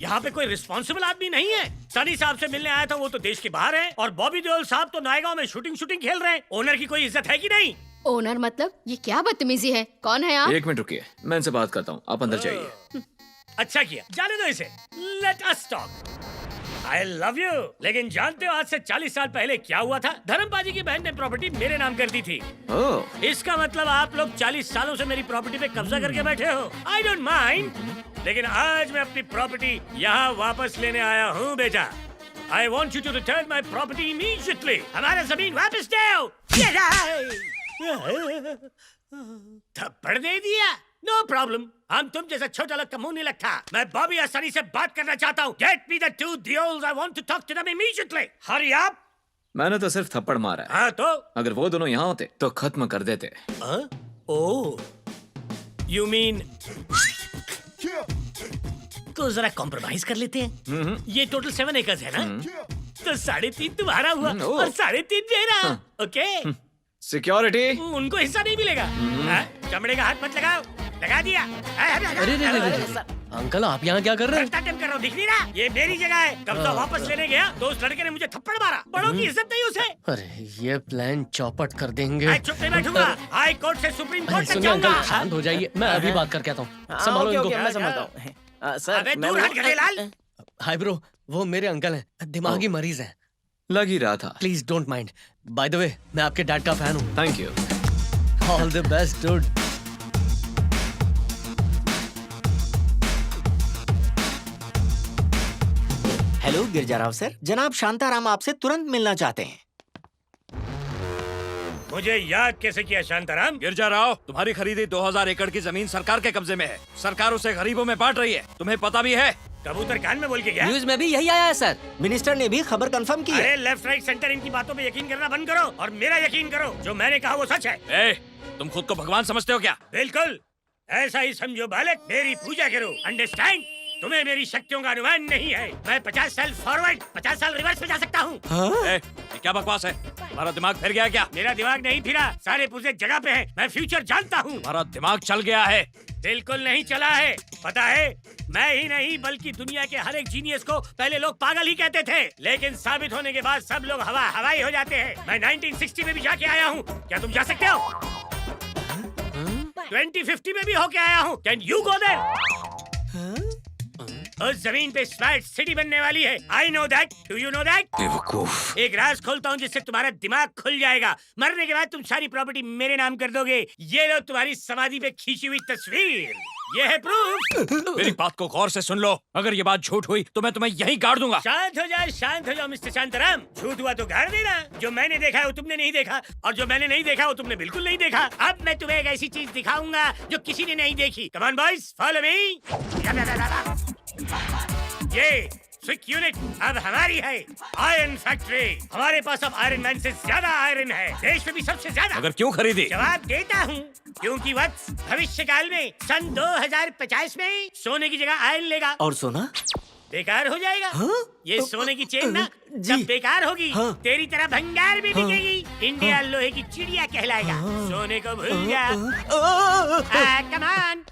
यहाँ पे कोई रिस्पॉन्सिबल आदमी नहीं है। सनी साहब से मिलने आया था, वो तो देश के बाहर है, और बॉबी देओल साहब तो नायगांव में शूटिंग खेल रहे हैं। ओनर की कोई इज्जत है कि नहीं? ओनर मतलब? ये क्या बदतमीजी है? कौन है आप? 1 मिनट रुकिए, मैं इनसे बात करता हूँ, आप अंदर जाइए। अच्छा किया, जाने दो इसे। Let us talk. I love you. लेकिन जानते हो आज से 40 साल पहले क्या हुआ था? धर्मपाजी की बहन ने प्रॉपर्टी मेरे नाम कर दी थी। इसका मतलब आप लोग 40 सालों से मेरी प्रॉपर्टी पे कब्जा करके बैठे हो। आई डोंट माइंड, लेकिन आज मैं अपनी प्रॉपर्टी यहाँ वापस लेने आया हूँ बेटा। I want you to return my property immediately. हमारा जमीन वापस दो। थप्पड़ दे दिया? नो प्रॉब्लम, हम तुम जैसा छोटा लोग का मुंह नहीं लगता। मैं बॉबी आसानी से बात करना चाहता हूँ। Get me the 2 deals, I want to talk to them immediately. Hurry up. मैंने तो सिर्फ थप्पड़ मारा है। हाँ तो? अगर वो दोनों यहाँ होते तो खत्म कर देते। ओह, you mean तो जरा कॉम्प्रोमाइज कर लेते हैं। ये टोटल 7 एकर्स है ना? तो 3.5 तुम्हारा हुआ और 3.5 मेरा। ओके? सिक्योरिटी, उनको हिस्सा नहीं मिलेगा। चमड़े का हाथ मत लगाओ। लगा दिया। अरे अंकल, आप यहाँ क्या कर रहे हैं? कर रहा हूँ, दिख नहीं रहा? ये मेरी जगह है। कब्जा वापस लेने गया तो उस लड़के ने मुझे थप्पड़ मारा। बड़ों की इज्जत नहीं उसे। अरे ये प्लान चौपट कर देंगे। चुप नहीं बैठूंगा। हाई कोर्ट से सुप्रीम कोर्ट तक जाऊंगा। अंकल शांत हो जाइए, मैं अभी बात करके आता हूँ। संभालो इनको। मैं संभालता हूँ। सर, अबे दूर हट गधेलाल। हाय ब्रो, वो मेरे अंकल हैं, दिमागी मरीज हैं। लग ही रहा था। Please don't mind. By the way, मैं आपके डैड का फैन हूँ। Thank you. All the best dude. Hello Girjarao sir, जनाब शांताराम आपसे तुरंत मिलना चाहते हैं। मुझे याद कैसे किया शांताराम? गिरजाराव, तुम्हारी खरीदी 2000 एकड़ की जमीन सरकार के कब्जे में है। सरकार उसे गरीबों में बांट रही है, तुम्हें पता भी है। कबूतर कान में बोल के गया? न्यूज में भी यही आया है सर। मिनिस्टर ने भी खबर कंफर्म की है। अरे लेफ्ट राइट सेंटर, इनकी बातों पे यकीन करना बंद करो और मेरा यकीन करो। जो मैंने कहा वो सच है। तुम खुद को भगवान समझते हो क्या? बिल्कुल ऐसा ही समझो बालक। मेरी पूजा करो, अंडरस्टैंड? तुम्हें मेरी शक्तियों का अनुमान नहीं है। मैं 50 साल फॉरवर्ड 50 साल रिवर्स में जा सकता हूँ। ये क्या बकवास है? तुम्हारा दिमाग फिर गया क्या? मेरा दिमाग नहीं फिरा, सारे पुर्जे जगह पे हैं। मैं फ्यूचर जानता हूँ। तुम्हारा दिमाग चल गया है। बिल्कुल नहीं चला है। पता है, मैं ही नहीं बल्कि दुनिया के हर एक जीनियस को पहले लोग पागल ही कहते थे, लेकिन साबित होने के बाद सब लोग हवाई हो जाते हैं। मैं 1960 में भी जाके आया हूँ। क्या तुम जा सकते हो? 2050 में भी होके आया हूँ। Can you go there? उस जमीन पे स्मार्ट सिटी बनने वाली है। I know that. Do you know that? बेवकूफ। एक राज खोलता हूँ जिससे तुम्हारा दिमाग खुल जाएगा। मरने के बाद तुम सारी प्रॉपर्टी मेरे नाम कर दोगे। ये लो तुम्हारी समाधि पे खींची हुई तस्वीर। ये है प्रूफ। मेरी बात को गौर से सुन लो। अगर ये बात झूठ हुई तो मैं तुम्हें यहीं गाड़ दूंगा। शांत हो जाओ मिस्टर शांताराम। झूठ हुआ तो गाड़ देना। जो मैंने देखा है वो तुमने नहीं देखा, और जो मैंने नहीं देखा वो तुमने बिल्कुल नहीं देखा। अब मैं तुम्हें एक ऐसी चीज दिखाऊंगा जो किसी ने नहीं देखी। Come on boys, follow me. ये स्विक यूनिट अब हमारी है। Iron factory. हमारे पास अब आयरन मैन से ज्यादा आयरन है, देश में भी सबसे ज्यादा। अगर क्यों खरीदी? जवाब देता हूँ, क्योंकि वत्स भविष्य काल में सन 2050 में सोने की जगह आयरन लेगा। और सोना बेकार हो जाएगा। ये सोने की चेन ना जब बेकार होगी, तेरी तरह भंगार भी बिकेगी। इंडिया लोहे की चिड़िया कहलाएगा। सोने को भूल जा। Come on.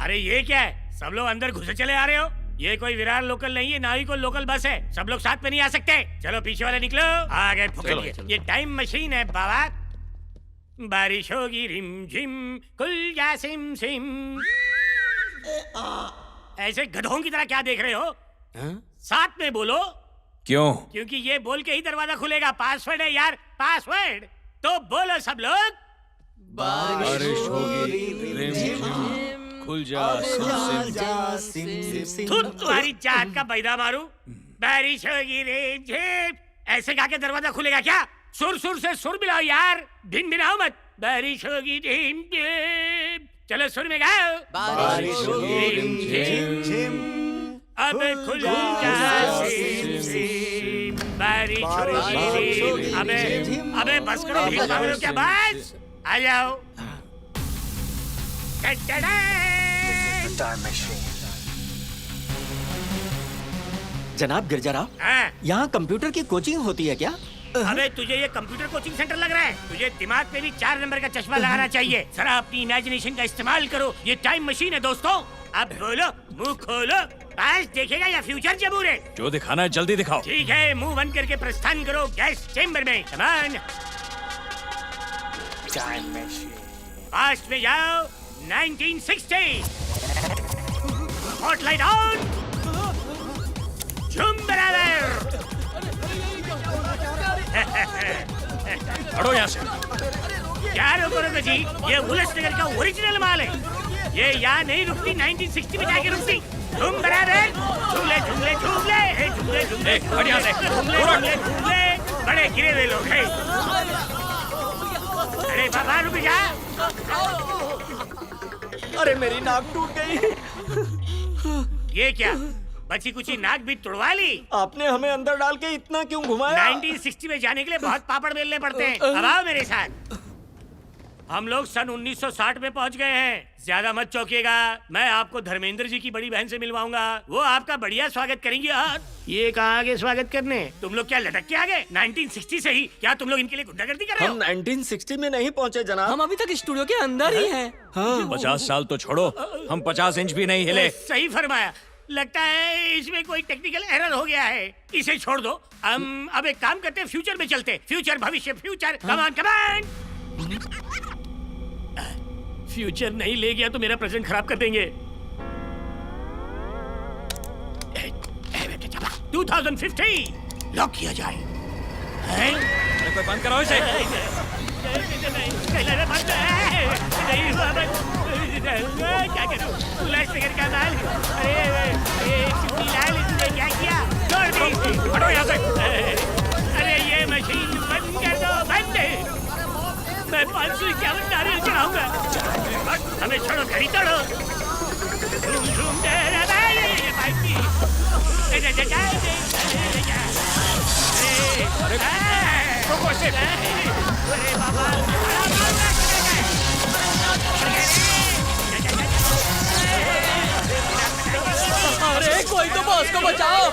अरे ये क्या है? सब लोग अंदर घुसे चले आ रहे हो। ये कोई विरार लोकल नहीं है, ना ही कोई लोकल बस है। सब लोग साथ में नहीं आ सकते। चलो पीछे वाले निकलो। आ गए फुकड़िए। ये टाइम मशीन है बाबा। बारिश होगी रिम झिम, खुल जा सिम सिम। ऐसे गधों की तरह क्या देख रहे हो? साथ में बोलो। क्यों? क्योंकि ये बोल के ही दरवाजा खुलेगा। पासवर्ड है यार, पासवर्ड। तो बोलो सब लोग। बारिश होगी रिम झिम, खुल जा सिम सिम। तुम्हारी जात का बैदा मारू। बारिश होगी रिम झिम, ऐसे गा के दरवाजा खुलेगा क्या? सुर सुर से सुर मिलाओ यार, भिन भिनाओ मत। बारिश होगी रिम झिम, चलो सुर में गाओ। बारिश होगी रिम झिम, अब खुल जा सिम सिम। बारिश होगी रिम। अबे बस करो, भीड़ भाग रहे हो क्या? बस आ जाओ। जनाब गिरजाराव, यहाँ कंप्यूटर की कोचिंग होती है क्या? अबे तुझे ये कंप्यूटर कोचिंग सेंटर लग रहा है? तुझे दिमाग पे भी 4 नंबर का चश्मा लगाना चाहिए। जरा अपनी इमेजिनेशन का इस्तेमाल करो। ये टाइम मशीन है दोस्तों। अब बोलो, मुंह खोलो। पास्ट देखेगा या फ्यूचर जबूर है? जो दिखाना है जल्दी दिखाओ। ठीक है, मुंह बंद करके प्रस्थान करो गैस चेम्बर में। कमान। Time machine. पास्ट में जाओ 1960। Spotlight on. झूम बराबर। हटो यहाँ से। क्या रोको जी, ये उल्लासनगर का ओरिजिनल माल है। ये यहाँ नहीं रुकती, 1960 में जाके रुकती। तुम बराबर झूले झूले झूले झूले झूले झूले बड़े गिरे हुए लोग हैं। अरे बाबा रुक जा। अरे मेरी नाक टूट गई। ये क्या बची कुची नाक भी तुड़वा ली? आपने हमें अंदर डाल के इतना क्यों घुमाया? 1960 में जाने के लिए बहुत पापड़ बेलने पड़ते हैं। अब आओ मेरे साथ। हम लोग सन 1960 में पहुंच गए हैं। ज्यादा मत चौंकिएगा, मैं आपको धर्मेंद्र जी की बड़ी बहन से मिलवाऊंगा। वो आपका बढ़िया स्वागत करेंगी। और ये कहाँ आगे स्वागत करने? तुम लोग क्या लटक के आ गए? 1960 से ही क्या तुम लोग इनके लिए गुंडागर्दी कर रहे हो? हम 1960 में नहीं पहुंचे जनाब, हम अभी तक स्टूडियो के अंदर ही हैं। 50 साल तो छोड़ो, हम 50 इंच भी नहीं हिले। सही फरमाया। लगता है इसमें कोई टेक्निकल एरर हो गया है। इसे छोड़ दो। हम अब एक काम करते हैं, फ्यूचर में चलते। फ्यूचर, भविष्य, फ्यूचर। कमान कमान। फ्यूचर नहीं ले गया तो मेरा प्रेजेंट खराब कर देंगे। 2050 लॉक किया जाए। कोई बंद कराओ इसे। क्या करूं? उल्लासनगर का माल। लाल इसने क्या किया? छोड़ दी। हटो यहाँ से। अरे ये मशीन बंद कर दो, बंद। मैं 551 नारियल चढ़ाऊंगा। हमें छोड़ो, घड़ी तोड़ो। झूम दे रे भाई। अरे बाबा, अरे कोई तो बॉस को बचाओ।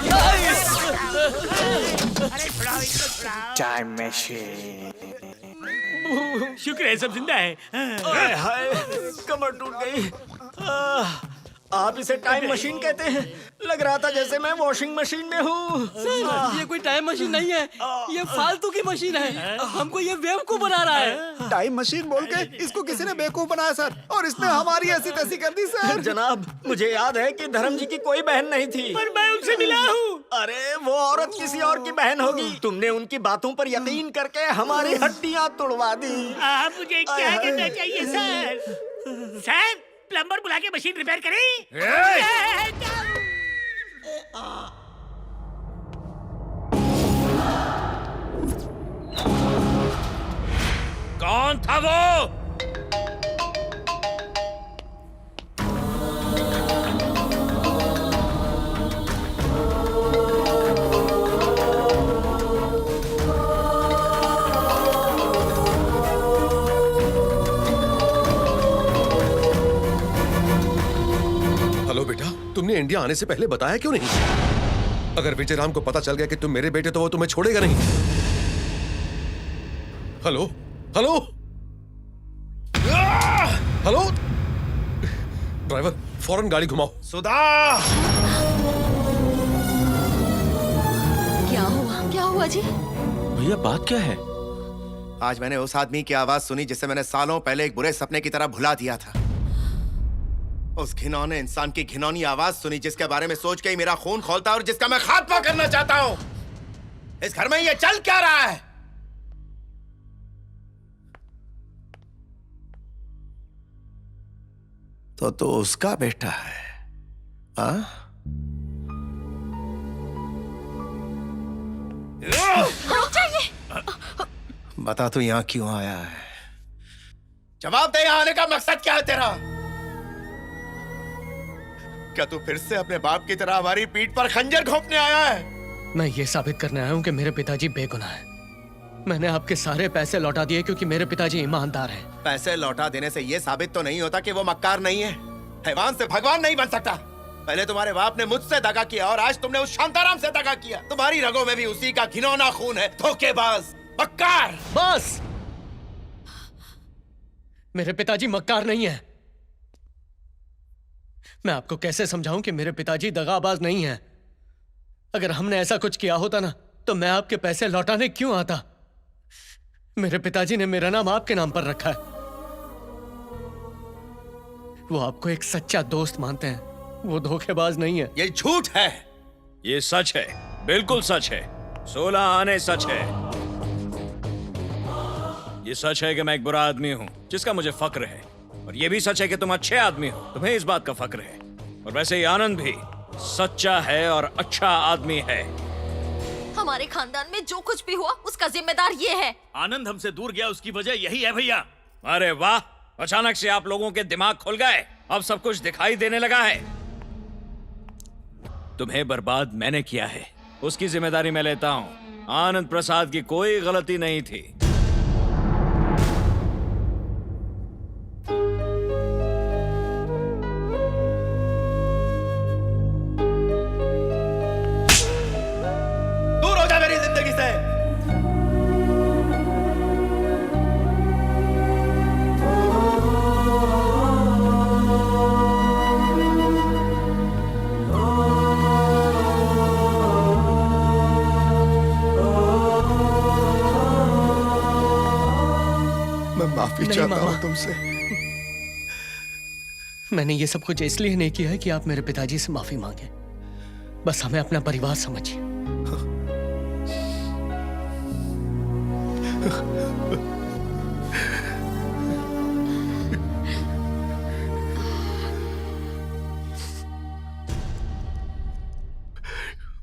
Time machine. शुक्र है सब जिंदा है। हाय, कमर टूट गई। आप इसे टाइम मशीन कहते हैं? लग रहा था जैसे मैं वॉशिंग मशीन में हूँ। सर, ये कोई टाइम मशीन नहीं है, ये फालतू की मशीन है। हमको ये बेवकूफ बना रहा है। टाइम मशीन बोल के इसको किसी ने बेवकूफ बनाया सर, और इसने हमारी ऐसी तैसी कर दी सर। जनाब, मुझे याद है कि धर्म जी की कोई बहन नहीं थी। पर मैं उनसे मिला हूँ। अरे वो औरत किसी और की बहन होगी। तुमने उनकी बातों पर यकीन करके हमारी हड्डियाँ तोड़वा दी। आप मुझे क्या करना चाहिए सर? सर, प्लम्बर बुला के मशीन रिपेयर करें। कौन था वो? हेलो बेटा, तुमने इंडिया आने से पहले बताया क्यों नहीं? अगर विजय राम को पता चल गया कि तुम मेरे बेटे तो वो तुम्हें छोड़ेगा नहीं। हेलो हेलो हेलो, ड्राइवर फौरन गाड़ी घुमाओ। सुधा! क्या हुआ जी? भैया बात क्या है? आज मैंने उस आदमी की आवाज सुनी जिसे मैंने सालों पहले एक बुरे सपने की तरह भुला दिया था। उस घिनौने इंसान की घिनौनी आवाज सुनी जिसके बारे में सोच के ही मेरा खून खौलता है और जिसका मैं खात्मा करना चाहता हूं। इस घर में ये चल क्या रहा है? तो उसका बेटा है, हाँ? रुक जाइए। बता तू यहाँ क्यों आया है? जवाब दे, यहाँ आने का मकसद क्या है तेरा? क्या तू फिर से अपने बाप की तरह हमारी पीठ पर खंजर घोंपने आया है? मैं ये साबित करने आया हूँ कि मेरे पिताजी बेगुनाह हैं। मैंने आपके सारे पैसे लौटा दिए क्योंकि मेरे पिताजी ईमानदार हैं। पैसे लौटा देने से ये साबित तो नहीं होता कि वो मक्कार नहीं है। हैवान से भगवान नहीं बन सकता। पहले तुम्हारे बाप ने मुझसे दगा किया और आज तुमने उस शांताराम से दगा किया। तुम्हारी रगों में भी उसी का घिनौना खून है। धोखेबाज, मक्कार। बस, मेरे पिताजी मक्कार नहीं है। मैं आपको कैसे समझाऊं कि मेरे पिताजी दगाबाज नहीं है। अगर हमने ऐसा कुछ किया होता ना तो मैं आपके पैसे लौटाने क्यों आता। मेरे पिताजी ने मेरा नाम आपके नाम पर रखा है। वो आपको एक सच्चा दोस्त मानते हैं, वो धोखेबाज नहीं है। ये झूठ है। ये सच है, बिल्कुल सच है। 16 आने सच है। ये सच है कि मैं एक बुरा आदमी हूँ जिसका मुझे फक्र है, और ये भी सच है कि तुम अच्छे आदमी हो, तुम्हें इस बात का फक्र है। और वैसे ही आनंद भी सच्चा है और अच्छा आदमी है। हमारे खानदान में जो कुछ भी हुआ उसका जिम्मेदार ये है। आनंद हमसे दूर गया उसकी वजह यही है भैया। अरे वाह, अचानक से आप लोगों के दिमाग खुल गए, अब सब कुछ दिखाई देने लगा है। तुम्हें बर्बाद मैंने किया है, उसकी जिम्मेदारी मैं लेता हूँ। आनंद प्रसाद की कोई गलती नहीं थी। दूर हो जा मेरी जिंदगी से। मैं माफी नहीं, चाहता मामा। हूँ तुमसे। मैंने ये सब कुछ इसलिए नहीं किया है कि आप मेरे पिताजी से माफी मांगे। बस हमें अपना परिवार समझिए।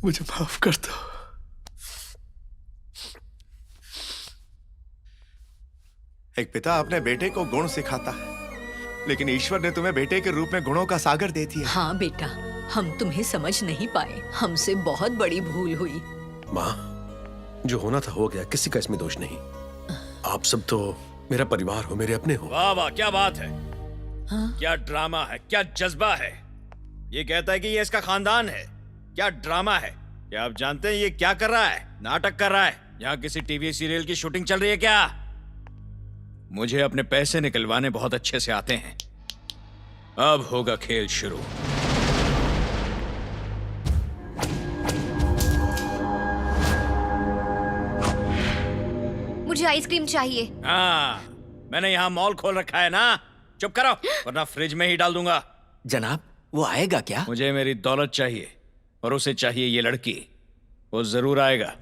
मुझे माफ कर दो। एक पिता अपने बेटे को गुण सिखाता है, लेकिन ईश्वर ने तुम्हें बेटे के रूप में गुणों का सागर दे दिया। हाँ बेटा, हम तुम्हें समझ नहीं पाए, हमसे बहुत बड़ी भूल हुई। माँ, जो होना था हो गया, किसी का इसमें दोष नहीं। आप सब तो मेरा परिवार हो, मेरे अपने हो। वाह वाह, क्या बात है। हाँ? क्या ड्रामा है, क्या जज्बा है। ये कहता है कि ये इसका खानदान है। क्या ड्रामा है। क्या आप जानते हैं ये क्या कर रहा है? नाटक कर रहा है। यहाँ किसी टीवी सीरियल की शूटिंग चल रही है क्या? मुझे अपने पैसे निकलवाने बहुत अच्छे से आते हैं। अब होगा खेल शुरू। मुझे आइसक्रीम चाहिए। हाँ, मैंने यहाँ मॉल खोल रखा है ना। चुप करो वरना फ्रिज में ही डाल दूंगा। जनाब, वो आएगा क्या? मुझे मेरी दौलत चाहिए और उसे चाहिए ये लड़की। वो जरूर आएगा।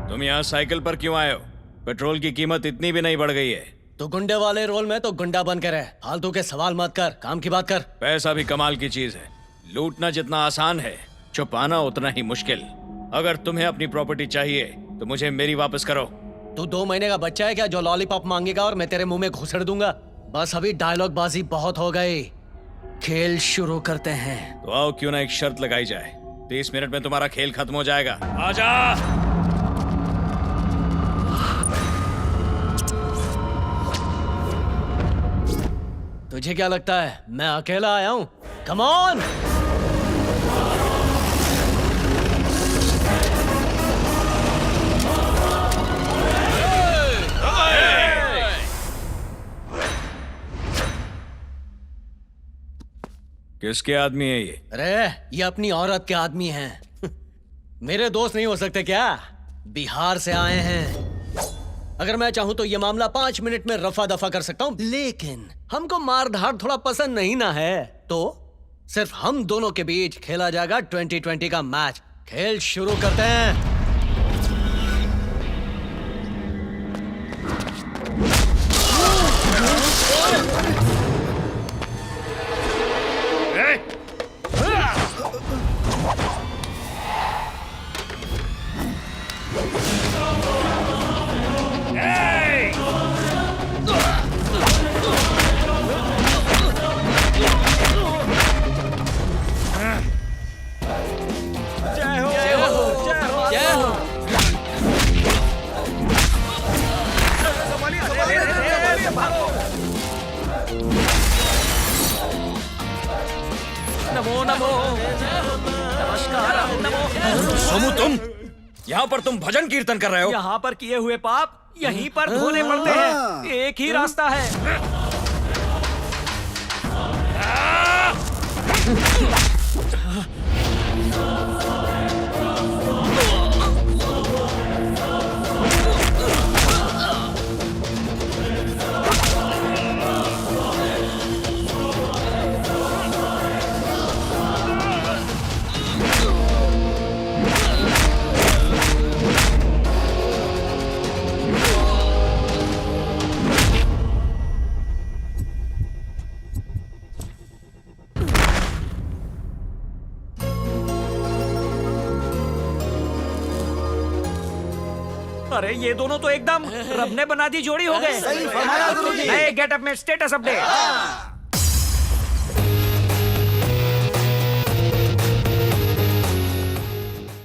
तुम यहाँ साइकिल पर क्यों आए हो? पेट्रोल की कीमत इतनी भी नहीं बढ़ गई है। तो गुंडे वाले रोल में तो गुंडा बन कर है। फालतू के सवाल मत कर, काम की बात कर। पैसा भी कमाल की चीज है। लूटना जितना आसान है, छुपाना उतना ही मुश्किल। अगर तुम्हें अपनी प्रॉपर्टी चाहिए तो मुझे मेरी वापस करो। तू 2 महीने का बच्चा है क्या जो लॉलीपॉप मांगेगा और मैं तेरे मुंह में घुसड़ दूंगा? बस अभी डायलॉग बाजी बहुत हो गई, खेल शुरू करते हैं। तो आओ, क्यों ना एक शर्त लगाई जाए। 30 मिनट में तुम्हारा खेल खत्म हो जाएगा। आजा। तुझे क्या लगता है मैं अकेला आया हूं? Come on. किसके आदमी है ये? अरे ये अपनी औरत के आदमी हैं। मेरे दोस्त नहीं हो सकते क्या? बिहार से आए हैं। अगर मैं चाहूं तो ये मामला 5 मिनट में रफा दफा कर सकता हूं, लेकिन हमको मार धाड़ थोड़ा पसंद नहीं ना है, तो सिर्फ हम दोनों के बीच खेला जाएगा 2020 का मैच। खेल शुरू करते हैं। नमो नमो नमस्कार नमो। सोमू तुम यहाँ पर तुम भजन कीर्तन कर रहे हो? यहाँ पर किए हुए पाप यहीं पर धोने पड़ते हैं। एक ही रास्ता है। अरे ये दोनों तो एकदम रब ने बना दी जोड़ी हो गए। सही फरमाया गुरुजी। नए गेटअप में स्टेटस अपडेट।